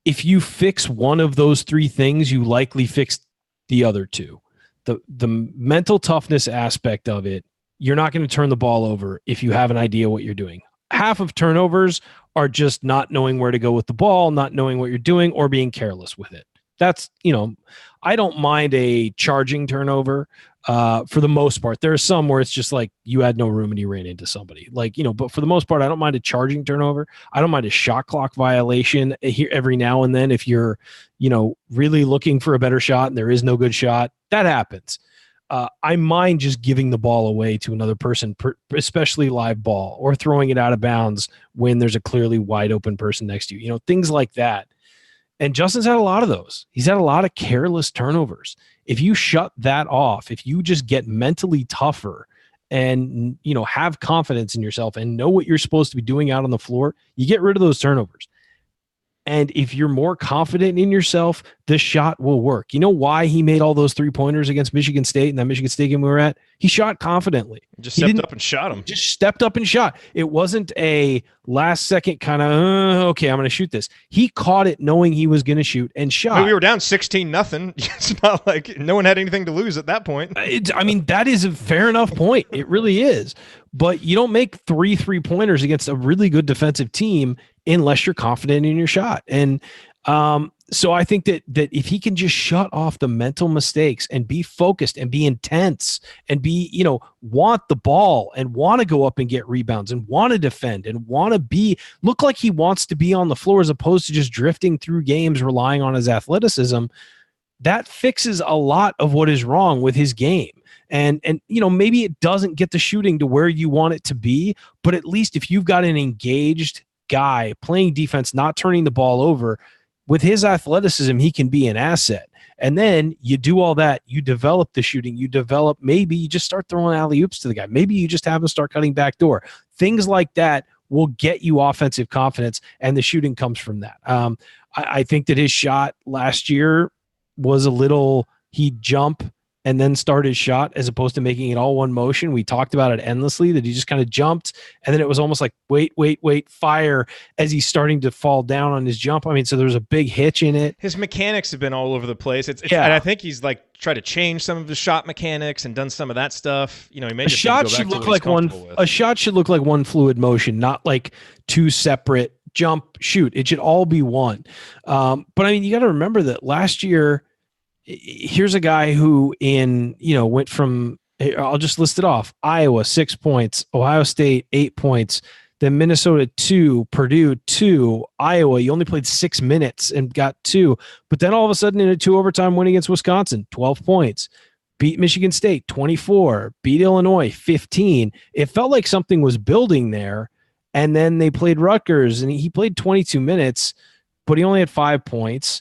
If you fix one of those 3 things, you likely fix the other 2. The mental toughness aspect of it, you're not going to turn the ball over if you have an idea what you're doing. Half of turnovers are just not knowing where to go with the ball, not knowing what you're doing, or being careless with it. That's, I don't mind a charging turnover for the most part. There are some where it's just like you had no room and you ran into somebody. But for the most part, I don't mind a charging turnover. I don't mind a shot clock violation here every now and then if you're, really looking for a better shot and there is no good shot. That happens. I mind just giving the ball away to another person, especially live ball, or throwing it out of bounds when there's a clearly wide open person next to you, things like that. And Justin's had a lot of those. He's had a lot of careless turnovers. If you shut that off, if you just get mentally tougher and, have confidence in yourself and know what you're supposed to be doing out on the floor, you get rid of those turnovers. And if you're more confident in yourself, the shot will work. You know why he made all those 3-pointers against Michigan State in that Michigan State game we were at? He shot confidently. Just stepped up and shot him. Just stepped up and shot. It wasn't a last second kind of, okay, I'm going to shoot this. He caught it knowing he was going to shoot and shot. I mean, we were down 16-0. It's not like no one had anything to lose at that point. That is a fair enough point. It really is. But you don't make 3 3-pointers against a really good defensive team unless you're confident in your shot. And so I think that if he can just shut off the mental mistakes and be focused and be intense and be, want the ball and want to go up and get rebounds and want to defend and want to look like he wants to be on the floor as opposed to just drifting through games, relying on his athleticism, that fixes a lot of what is wrong with his game. And maybe it doesn't get the shooting to where you want it to be, but at least if you've got an engaged guy playing defense, not turning the ball over, with his athleticism, he can be an asset. And then you do all that, you develop the shooting, maybe you just start throwing alley-oops to the guy. Maybe you just have him start cutting back door. Things like that will get you offensive confidence, and the shooting comes from that. I think that his shot last year was he'd jump and then start his shot as opposed to making it all one motion. We talked about it endlessly, that he just kind of jumped, and then it was almost like, wait, fire, as he's starting to fall down on his jump. I mean, so there's a big hitch in it. His mechanics have been all over the place. And I think he's tried to change some of his shot mechanics and done some of that stuff. He may just shot should look like a shot should look like one fluid motion, not like 2 separate jump, shoot. It should all be one. But I mean, you got to remember that last year, here's a guy who went from, I'll just list it off: Iowa 6 points, Ohio State 8 points, then Minnesota 2, Purdue 2, Iowa. You only played 6 minutes and got 2, but then all of a sudden in a 2 overtime win against Wisconsin, 12 points, beat Michigan State 24, beat Illinois 15. It felt like something was building there, and then they played Rutgers and he played 22 minutes, but he only had 5 points.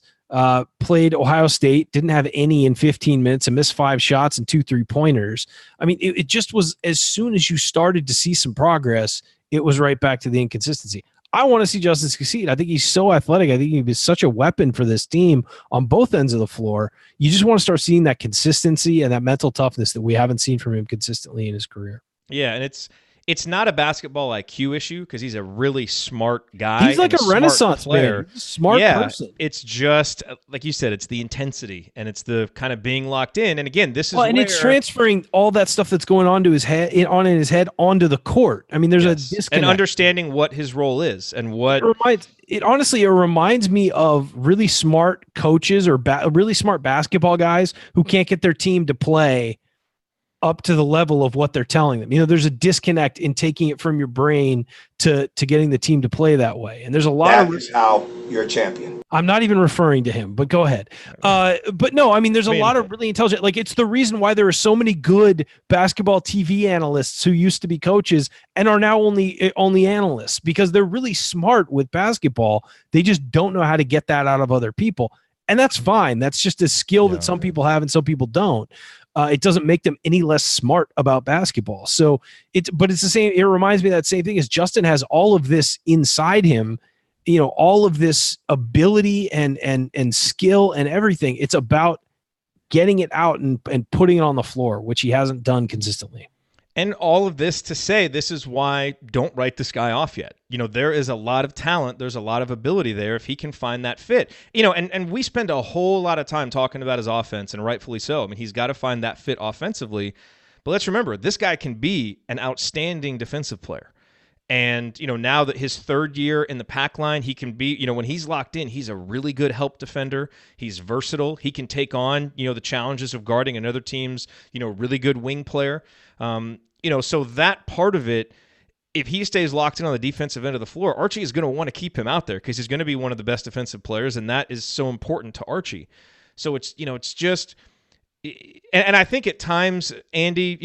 Played Ohio State, didn't have any in 15 minutes and missed 5 shots and 2 3-pointers. I mean, it just was, as soon as you started to see some progress, it was right back to the inconsistency. I want to see Justin succeed. I think he's so athletic. I think he's such a weapon for this team on both ends of the floor. You just want to start seeing that consistency and that mental toughness that we haven't seen from him consistently in his career. Yeah, and it's not a basketball IQ issue because he's a really smart guy. He's like a Renaissance player. Smart person. It's just, like you said, it's the intensity and it's the kind of being locked in. And again, this is and it's transferring all that stuff that's going on to his head, in his head onto the court. I mean, there's a disconnect. And understanding what his role is and what it reminds me of really smart coaches or really smart basketball guys who can't get their team to play up to the level of what they're telling them. There's a disconnect in taking it from your brain to getting the team to play that way. And there's a lot That is how you're a champion. I'm not even referring to him, but go ahead. But no, I mean, there's a lot of really intelligent, it's the reason why there are so many good basketball TV analysts who used to be coaches and are now only analysts, because they're really smart with basketball. They just don't know how to get that out of other people. And that's fine. That's just a skill that some people have and some people don't. it doesn't make them any less smart about basketball. So but it's the same. It reminds me of that same thing as Justin has all of this inside him, all of this ability and skill and everything. It's about getting it out and putting it on the floor, which he hasn't done consistently. And all of this to say, this is why don't write this guy off yet. There is a lot of talent. There's a lot of ability there if he can find that fit. And we spend a whole lot of time talking about his offense, and rightfully so. I mean, he's got to find that fit offensively. But let's remember, this guy can be an outstanding defensive player. And, now that his third year in the pack line, he can be, when he's locked in, he's a really good help defender. He's versatile. He can take on, the challenges of guarding another team's, really good wing player. So that part of it, if he stays locked in on the defensive end of the floor, Archie is going to want to keep him out there because he's going to be one of the best defensive players, and that is so important to Archie. So it's, it's just, and I think at times, Andy,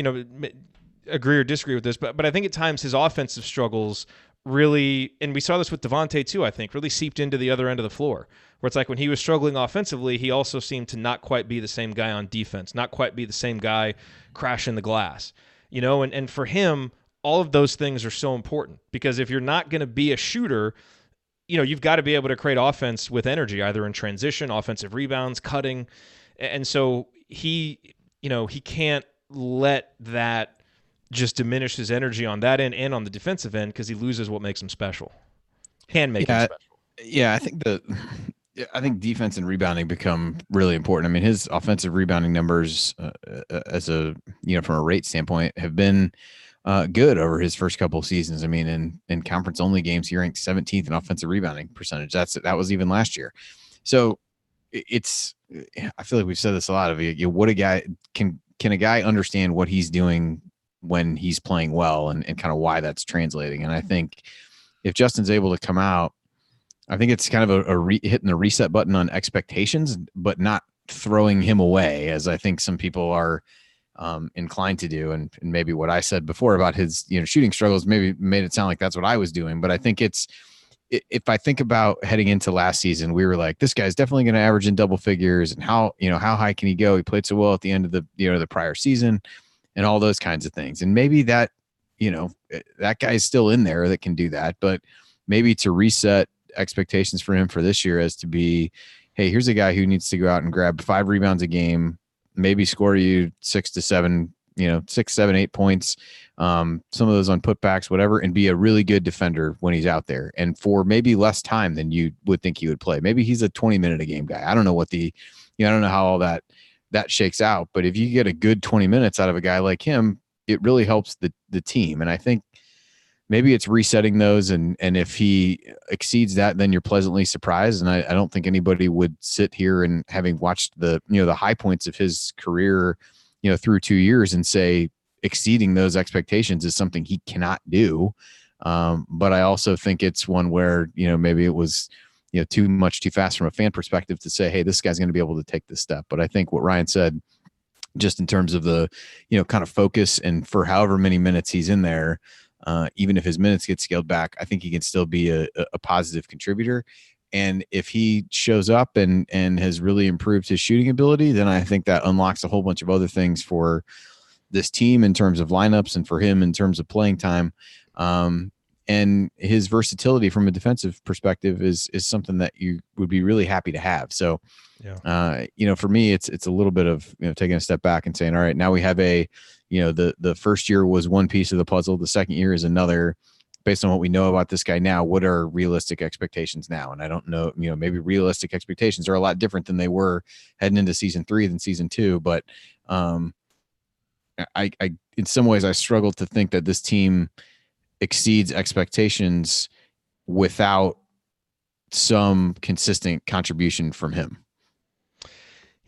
agree or disagree with this, but I think at times his offensive struggles really, and we saw this with Devontae too, I think, really seeped into the other end of the floor, where it's like when he was struggling offensively, he also seemed to not quite be the same guy on defense, not quite be the same guy crashing the glass, and for him, all of those things are so important because if you're not going to be a shooter, you've got to be able to create offense with energy, either in transition, offensive rebounds, cutting. And so he can't let that just diminish his energy on that end and on the defensive end because he loses what makes him special. Can make him special. Yeah, I think defense and rebounding become really important. I mean, his offensive rebounding numbers as a, from a rate standpoint have been good over his first couple of seasons. I mean, in conference only games, he ranked 17th in offensive rebounding percentage. That was even last year. So I feel like we've said this a lot of what a guy can a guy understand what he's doing when he's playing well and kind of why that's translating. And I think if Justin's able to come out, I think it's kind of hitting the reset button on expectations, but not throwing him away, as I think some people are inclined to do. And maybe what I said before about his shooting struggles maybe made it sound like that's what I was doing. But I think if I think about heading into last season, we were like, this guy's definitely going to average in double figures, and how high can he go? He played so well at the end of the prior season and all those kinds of things. And maybe that guy's still in there that can do that, but maybe to reset expectations for him for this year as to be, hey, here's a guy who needs to go out and grab 5 rebounds a game, maybe score you 6 to 7, 6, 7, 8 points, some of those on putbacks, whatever, and be a really good defender when he's out there. And for maybe less time than you would think he would play. Maybe he's a 20-minute a game guy. I don't know what I don't know how all that shakes out, but if you get a good 20 minutes out of a guy like him, it really helps the team. And I think maybe it's resetting those, and if he exceeds that, then you're pleasantly surprised. And I don't think anybody would sit here and having watched the high points of his career, through 2 years and say exceeding those expectations is something he cannot do. But I also think it's one where, maybe it was, too much too fast from a fan perspective to say, hey, this guy's going to be able to take this step. But I think what Ryan said, just in terms of the, kind of focus, and for however many minutes he's in there, even if his minutes get scaled back, I think he can still be a positive contributor. And if he shows up and has really improved his shooting ability, then I think that unlocks a whole bunch of other things for this team in terms of lineups and for him in terms of playing time. And his versatility from a defensive perspective is something that you would be really happy to have. So, for me, it's a little bit of, taking a step back and saying, all right, now we have the first year was one piece of the puzzle. The second year is another. Based on what we know about this guy now, what are realistic expectations now? And I don't know, maybe realistic expectations are a lot different than they were heading into season 3 than season 2. But I in some ways, I struggle to think that this team exceeds expectations without some consistent contribution from him.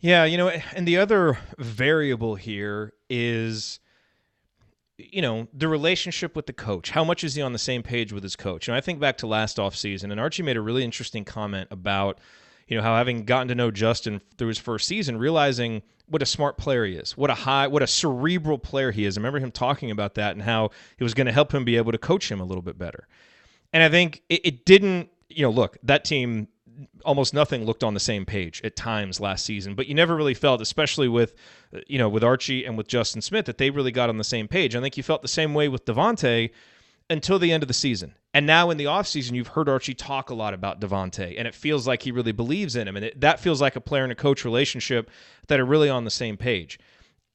Yeah, and the other variable here is, the relationship with the coach. How much is he on the same page with his coach? And I think back to last offseason, and Archie made a really interesting comment about, how having gotten to know Justin through his first season, realizing what a smart player he is, what a cerebral player he is. I remember him talking about that and how it was going to help him be able to coach him a little bit better. And I think it didn't, look, that team, almost nothing looked on the same page at times last season, but you never really felt, especially with Archie and with Justin Smith, that they really got on the same page. I think you felt the same way with Devontae until the end of the season. And now in the offseason, you've heard Archie talk a lot about Devontae, and it feels like he really believes in him. And that feels like a player and a coach relationship that are really on the same page.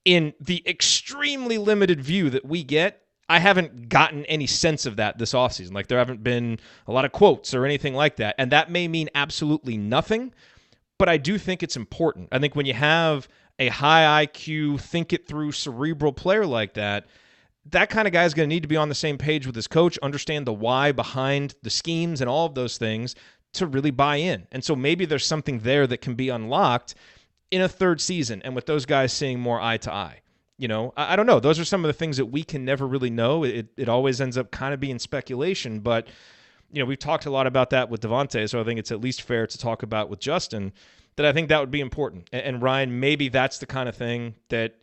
In the extremely limited view that we get, I haven't gotten any sense of that this offseason. Like, there haven't been a lot of quotes or anything like that. And that may mean absolutely nothing, but I do think it's important. I think when you have a high IQ, think it through, cerebral player like that, that kind of guy is going to need to be on the same page with his coach, understand the why behind the schemes and all of those things to really buy in. And so maybe there's something there that can be unlocked in a third season, and with those guys seeing more eye to eye. I don't know. Those are some of the things that we can never really know. It always ends up kind of being speculation, but we've talked a lot about that with Devontae, so I think it's at least fair to talk about with Justin, that I think that would be important. And Ryan, maybe that's the kind of thing that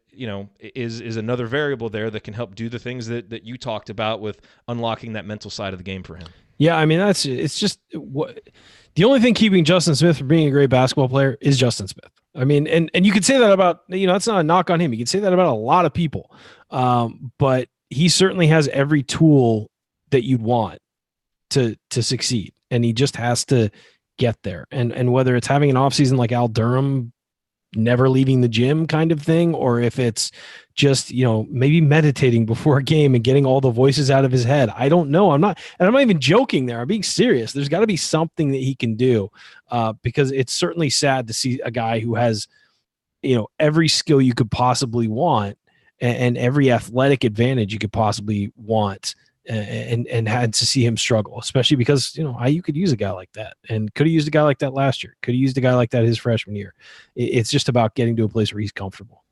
is another variable there that can help do the things that you talked about with unlocking that mental side of the game for him. Yeah, I mean, it's just what the only thing keeping Justin Smith from being a great basketball player is Justin Smith. I mean, and you could say that about, it's not a knock on him. You could say that about a lot of people. But he certainly has every tool that you'd want to succeed. And he just has to get there. And whether it's having an offseason like Al Durham, never leaving the gym kind of thing, or if it's just, maybe meditating before a game and getting all the voices out of his head. I don't know. I'm not even joking there. I'm being serious. There's got to be something that he can do, because it's certainly sad to see a guy who has, every skill you could possibly want and every athletic advantage you could possibly want, and had to see him struggle, especially because, IU could use a guy like that, and could have used a guy like that last year, could have used a guy like that his freshman year. It's just about getting to a place where he's comfortable.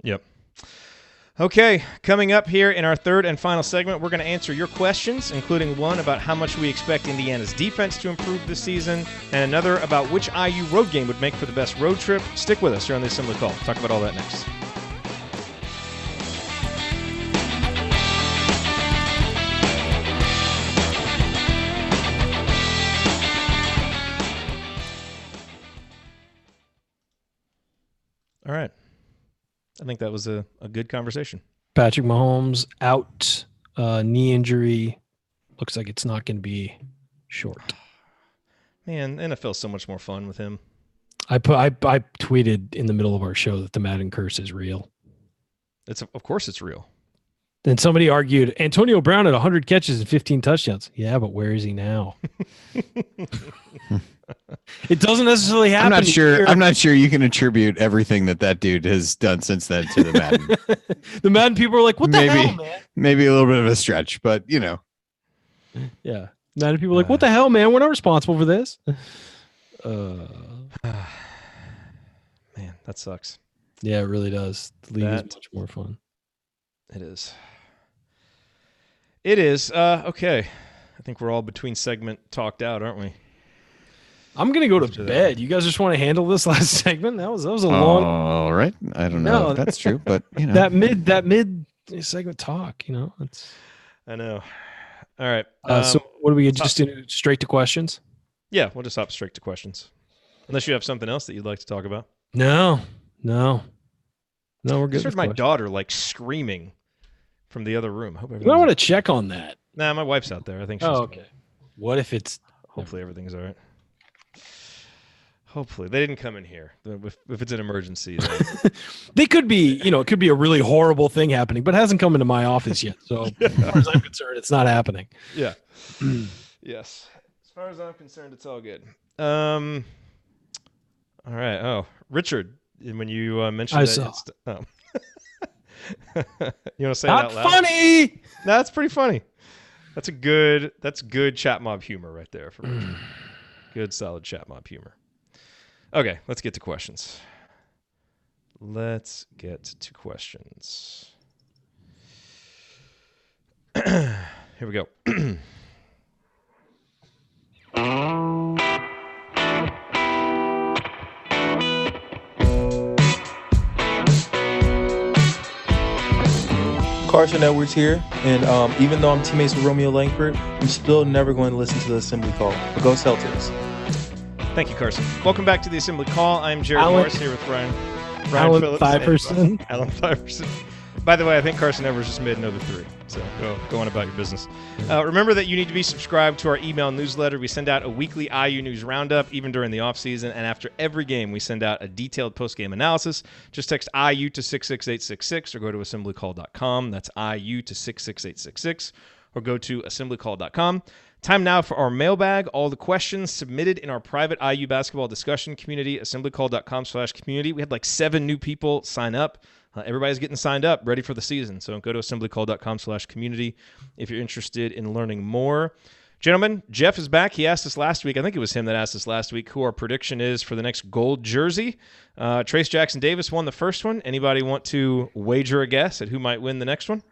Yep. Okay, coming up here in our third and final segment, we're going to answer your questions, including one about how much we expect Indiana's defense to improve this season, and another about which IU road game would make for the best road trip. Stick with us here on the Assembly Call. Talk about all that next. All right. I think that was a good conversation. Patrick Mahomes out, knee injury. Looks like it's not going to be short. Man, NFL's so much more fun with him. I tweeted in the middle of our show that the Madden curse is real. Of course it's real. Then somebody argued, Antonio Brown had 100 catches and 15 touchdowns. Yeah, but where is he now? It doesn't necessarily happen. I'm not sure you can attribute everything that dude has done since then to the Madden. The Madden people are like, what the hell, man? Maybe a little bit of a stretch, but Yeah. Madden people are like, what the hell, man? We're not responsible for this. Man, that sucks. Yeah, it really does. The league is much more fun. It is. It is. Okay. I think we're all between segment talked out, aren't we? I'm going to go to bed. You guys just want to handle this last segment? That was a long. All right. I don't know if that's true, but that mid segment talk, it's. I know. All right. So what do we just do? Straight to questions? Yeah, we'll just hop straight to questions. Unless you have something else that you'd like to talk about. No, we're good. I heard my daughter screaming from the other room. I want to check on that. Nah, my wife's out there. I think she's okay. What if it's... Hopefully everything's all right. Hopefully. They didn't come in here. If it's an emergency. They could be, it could be a really horrible thing happening, but it hasn't come into my office yet. So as far as I'm concerned, it's not happening. Yeah. Yes. As far as I'm concerned, it's all good. All right. Oh, Richard, when you mentioned that. You want to say not it out loud? Funny. No, that's pretty funny. That's good chat mob humor right there for Richard. Good, solid chat mob humor. Okay, let's get to questions. Here we go. Carson Edwards here, and even though I'm teammates with Romeo Langford, I'm still never going to listen to the assembly call. But go Celtics. Thank you, Carson. Welcome back to the Assembly Call. I'm Jared Morris here with Ryan Alan Phillips. Thiverson. Alan Thiverson. By the way, I think Carson Evers just made another 3. So go on about your business. Remember that you need to be subscribed to our email newsletter. We send out a weekly IU news roundup, even during the offseason. And after every game, we send out a detailed post-game analysis. Just text IU to 66866 or go to assemblycall.com. That's IU to 66866 or go to assemblycall.com. Time now for our mailbag. All the questions submitted in our private IU basketball discussion community, assemblycall.com/community. We had like 7 new people sign up. Everybody's getting signed up, ready for the season. So go to assemblycall.com/community if you're interested in learning more. Gentlemen, Jeff is back. He asked us last week, I think it was him that asked us last week, who our prediction is for the next gold jersey. Trayce Jackson-Davis won the first one. Anybody want to wager a guess at who might win the next one?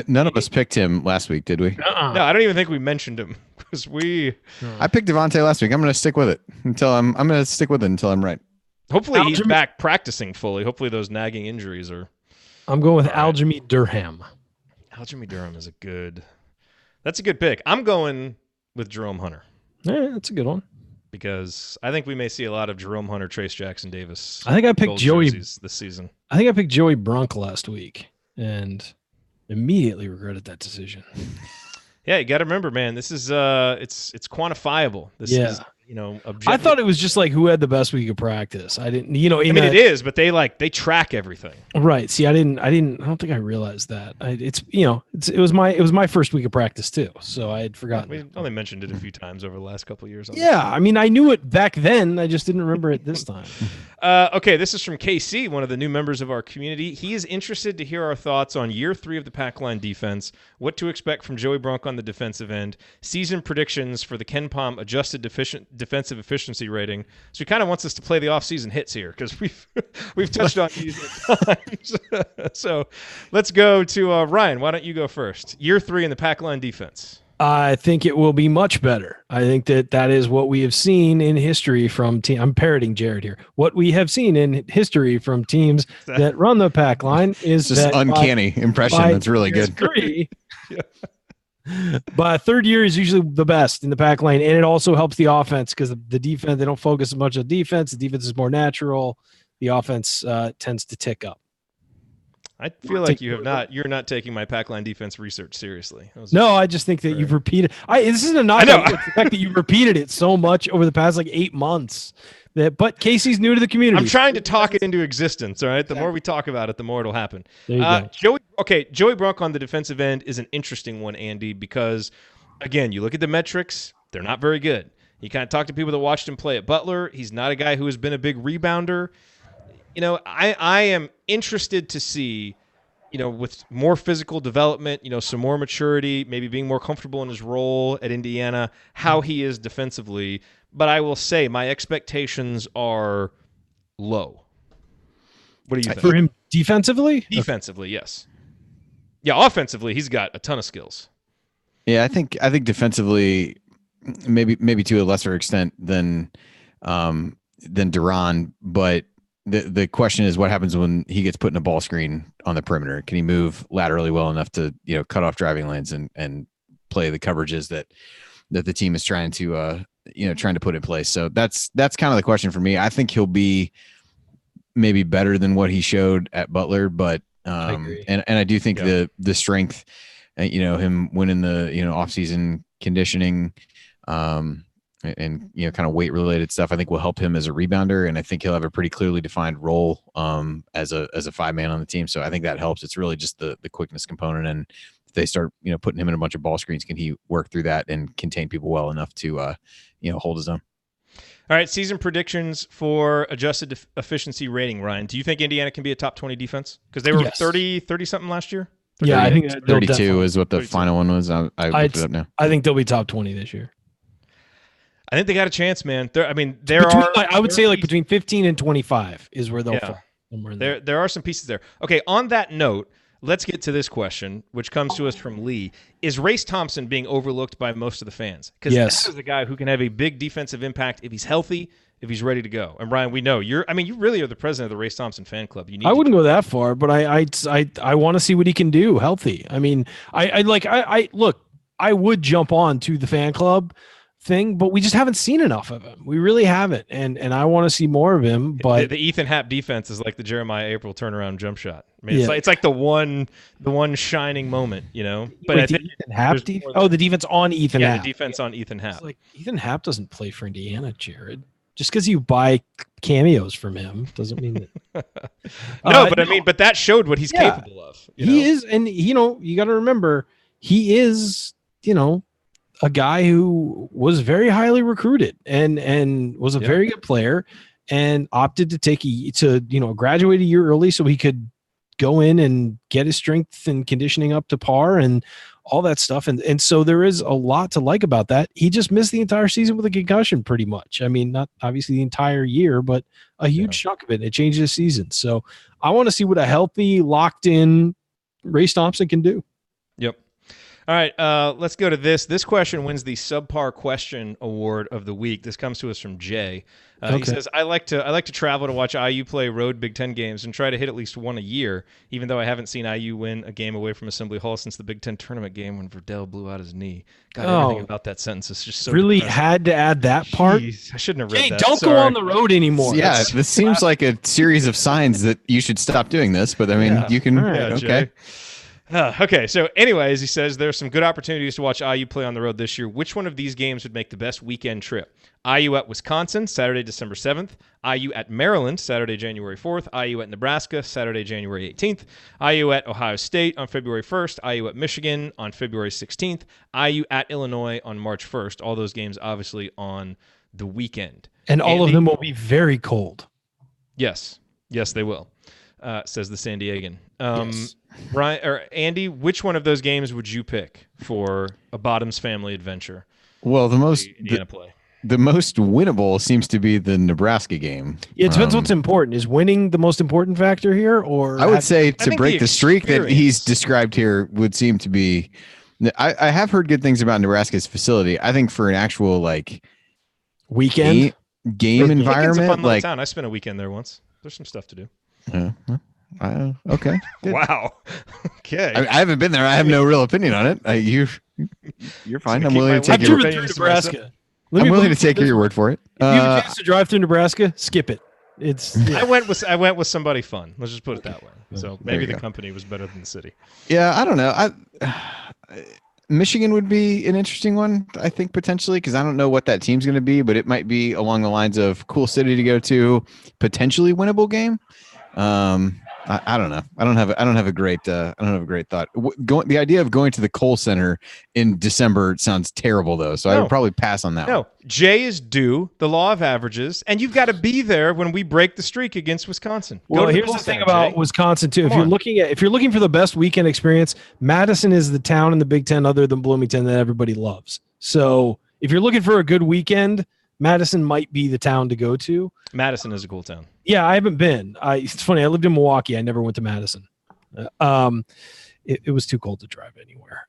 None of us picked him last week, did we? No, I don't even think we mentioned him because I picked Devontae last week. I'm going to stick with it until I'm going to stick with it until I'm right. Hopefully he's back practicing fully. Hopefully those nagging injuries are. I'm going with Aljamain Durham. Aljamain Durham is that's a good pick. I'm going with Jerome Hunter. Yeah, that's a good one. Because I think we may see a lot of Jerome Hunter, Trayce Jackson-Davis. I think I picked Joey this season. I think I picked Joey Brunk last week and immediately regretted that decision. Yeah, you got to remember, man. This is it's quantifiable. This is objective. I thought it was just like who had the best week of practice. I didn't, it is, but they track everything. Right. See, I don't think I realized that. It was my first week of practice too, so I had forgotten. We only mentioned it a few times over the last couple of years. I mean, I knew it back then. I just didn't remember it this time. Okay, this is from KC, one of the new members of our community. He is interested to hear our thoughts on year 3 of the pack line defense, what to expect from Joey Brunk on the defensive end, season predictions for the Ken Pom adjusted defensive efficiency rating. So he kind of wants us to play the offseason hits here because we've touched on these times. So let's go to Ryan. Why don't you go first? Year 3 in the pack line defense. I think it will be much better. I think that is what we have seen in history from team. I'm parroting Jared here. What we have seen in history from teams that run the pack line is just uncanny impression. That's really good. But third year is usually the best in the pack line, and it also helps the offense because the defense, they don't focus as much on defense. The defense is more natural. The offense tends to tick up. I feel like you're not taking my pack line defense research seriously. No, I just think that you've repeated. This isn't a knock on the fact that you've repeated it so much over the past 8 months. But Casey's new to the community. I'm trying to talk it into existence. All right, the more we talk about it, the more it'll happen. There you go. Joey Brunk on the defensive end is an interesting one, Andy, because again, you look at the metrics; they're not very good. You kind of talk to people that watched him play at Butler. He's not a guy who has been a big rebounder. I am interested to see, with more physical development, some more maturity, maybe being more comfortable in his role at Indiana, how he is defensively. But I will say my expectations are low. What do you think? For him defensively? Defensively, yes. Yeah, offensively, he's got a ton of skills. Yeah, I think defensively, maybe to a lesser extent than Duran, but the question is what happens when he gets put in a ball screen on the perimeter? Can he move laterally well enough to cut off driving lanes and play the coverages that the team is trying to put in place? So that's kind of the question for me. I think he'll be maybe better than what he showed at Butler, but I agree. And I do think the strength, him winning the offseason conditioning, and kind of weight related stuff, I think will help him as a rebounder, and I think he'll have a pretty clearly defined role as a 5-man on the team. So I think that helps. It's really just the quickness component, and if they start putting him in a bunch of ball screens, can he work through that and contain people well enough to hold his own? All right, season predictions for adjusted efficiency rating, Ryan. Do you think Indiana can be a top 20 defense? Because they were 30 something last year. Yeah, I think 32 is what the final one was. I looked it up now. I think they'll be top 20 this year. I think they got a chance, man. I would say between 15 and 25 is where they'll fall. There are some pieces there. Okay, on that note, let's get to this question, which comes to us from Lee. Is Race Thompson being overlooked by most of the fans? Because that is a guy who can have a big defensive impact if he's healthy, if he's ready to go. And Ryan, we know you really are the president of the Race Thompson fan club. I wouldn't go that far, but I want to see what he can do healthy. I mean, I would jump on to the fan club thing, but we just haven't seen enough of him. We really haven't, and I want to see more of him. But the Ethan Happ defense is like the Jeremiah April turnaround jump shot. I mean, it's like the one shining moment, you know. But I think Ethan Happ the defense on Ethan Happ. Yeah, the defense on Ethan Happ. It's like Ethan Happ doesn't play for Indiana, Jared. Just because you buy cameos from him doesn't mean that. But that showed what he's capable of. He is, and you got to remember, he is, a guy who was very highly recruited and was a very good player, and opted to graduate a year early so he could go in and get his strength and conditioning up to par and all that stuff. And so there is a lot to like about that. He just missed the entire season with a concussion pretty much. I mean, not obviously the entire year, but a huge chunk of it. It changed his season. So I want to see what a healthy, locked in Trayce Thompson can do. Yep. All right, let's go to this. This question wins the Subpar Question Award of the week. This comes to us from Jay. He says, I like to travel to watch IU play road Big Ten games and try to hit at least one a year, even though I haven't seen IU win a game away from Assembly Hall since the Big Ten tournament game when Verdell blew out his knee. God, everything about that sentence is just so really depressing. Had to add that part. Jeez, I shouldn't have read that. Don't go on the road anymore. Yeah, this seems like a series of signs that you should stop doing this, but I mean, you can. Right, okay. Jay. Okay, so anyways, he says there's some good opportunities to watch IU play on the road this year. Which one of these games would make the best weekend trip? IU at Wisconsin, Saturday, December 7th. IU at Maryland, Saturday, January 4th. IU at Nebraska, Saturday, January 18th. IU at Ohio State on February 1st. IU at Michigan on February 16th. IU at Illinois on March 1st. All those games obviously on the weekend. And all of them will be very cold. Yes. Yes, they will, says the San Diegan. Yes. Brian or Andy, which one of those games would you pick for a Bottoms family adventure? Well, the most winnable seems to be the Nebraska game. Yeah, it depends what's important. Is winning the most important factor here, or I would say to break the streak that he's described here would seem to be. I have heard good things about Nebraska's facility. I think for an actual weekend game environment, a fun little town. I spent a weekend there once. There's some stuff to do. Okay. Wow. Okay. I haven't been there. I have no real opinion on it. You're fine. I'm willing to take your word. Nebraska. I'm willing to take your word for it. If you have a chance to drive through Nebraska, skip it. I went with somebody fun. Let's just put it that way. So maybe the company was better than the city. Yeah, I don't know. Michigan would be an interesting one, I think, potentially, because I don't know what that team's going to be, but it might be along the lines of cool city to go to, potentially winnable game. I don't know. I don't have a great thought. The idea of going to the Kohl Center in December sounds terrible, though. So I would probably pass on that. No, Jay is due the law of averages, and you've got to be there when we break the streak against Wisconsin. Well, here's the thing about Wisconsin too. If you're looking for the best weekend experience, Madison is the town in the Big Ten other than Bloomington that everybody loves. So if you're looking for a good weekend, Madison might be the town to go to. Madison is a cool town. Yeah, I haven't been. It's funny. I lived in Milwaukee. I never went to Madison. It was too cold to drive anywhere.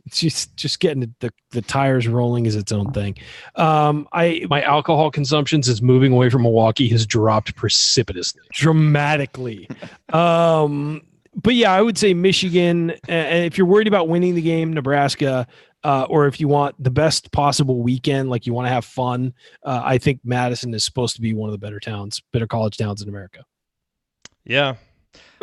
Just getting the tires rolling is its own thing. My alcohol consumption since moving away from Milwaukee has dropped precipitously, dramatically. But yeah, I would say Michigan. And if you're worried about winning the game, Nebraska. Or if you want the best possible weekend, like you want to have fun, I think Madison is supposed to be one of the better college towns in America. Yeah.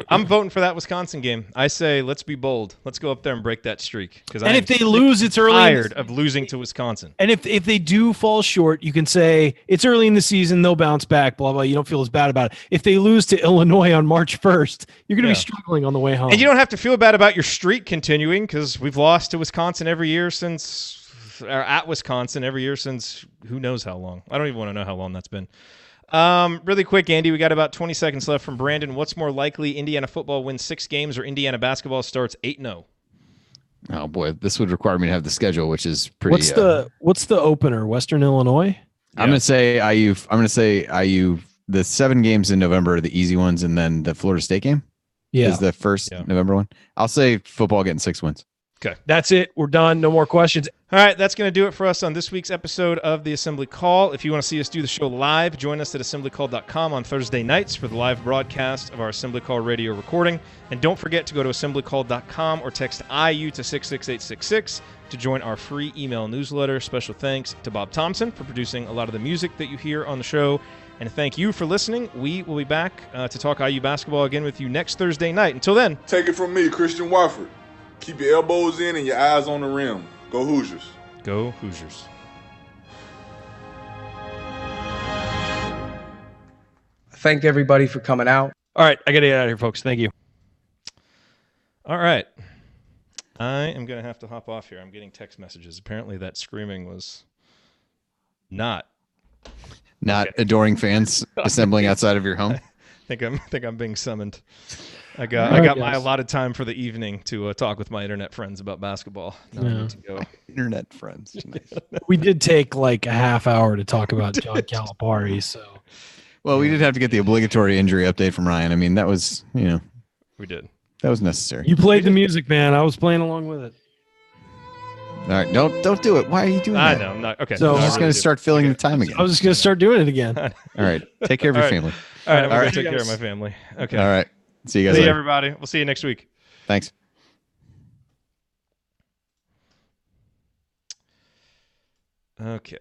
I'm voting for that Wisconsin game. I say let's be bold. Let's go up there and break that streak. And if they lose, it's early. Tired of losing to Wisconsin. And if they do fall short, you can say it's early in the season. They'll bounce back. Blah blah. You don't feel as bad about it. If they lose to Illinois on March 1st, you're going to be struggling on the way home. And you don't have to feel bad about your streak continuing because we've lost to Wisconsin every year since, or at Wisconsin every year since who knows how long. I don't even want to know how long that's been. Really quick, Andy, we got about 20 seconds left from Brandon. What's more likely, Indiana football wins 6 games or Indiana basketball starts 8-0? Oh boy, this would require me to have the schedule, which is pretty. What's the opener? Western Illinois. I'm going to say IU. I'm going to say IU. The 7 games in November are the easy ones, and then the Florida State game is the first November one. I'll say football getting 6 wins. Okay. That's it. We're done. No more questions. All right, that's going to do it for us on this week's episode of The Assembly Call. If you want to see us do the show live, join us at assemblycall.com on Thursday nights for the live broadcast of our Assembly Call radio recording. And don't forget to go to assemblycall.com or text IU to 66866 to join our free email newsletter. Special thanks to Bob Thompson for producing a lot of the music that you hear on the show. And thank you for listening. We will be back to talk IU basketball again with you next Thursday night. Until then. Take it from me, Christian Wofford. Keep your elbows in and your eyes on the rim. Go Hoosiers. Go Hoosiers. Thank everybody for coming out. All right, I got to get out of here, folks. Thank you. All right. I am going to have to hop off here. I'm getting text messages. Apparently that screaming was not adoring fans assembling outside of your home. I think I'm being summoned. I got my allotted time for the evening to talk with my internet friends about basketball. Now I need to go. Internet friends. Nice. We did take like a half hour to talk about John Calipari. So, well, we did have to get the obligatory injury update from Ryan. I mean, that was we did. That was necessary. You played the music, man. I was playing along with it. All right, don't do it. Why are you doing that? I know. I'm not okay. So I'm just going to start filling the time again. I was just going to start doing it again. All right, take care of your family. All right, I'm going to take care of my family. Okay. All right. See you guys later. later. Everybody. We'll see you next week. Thanks. Okay.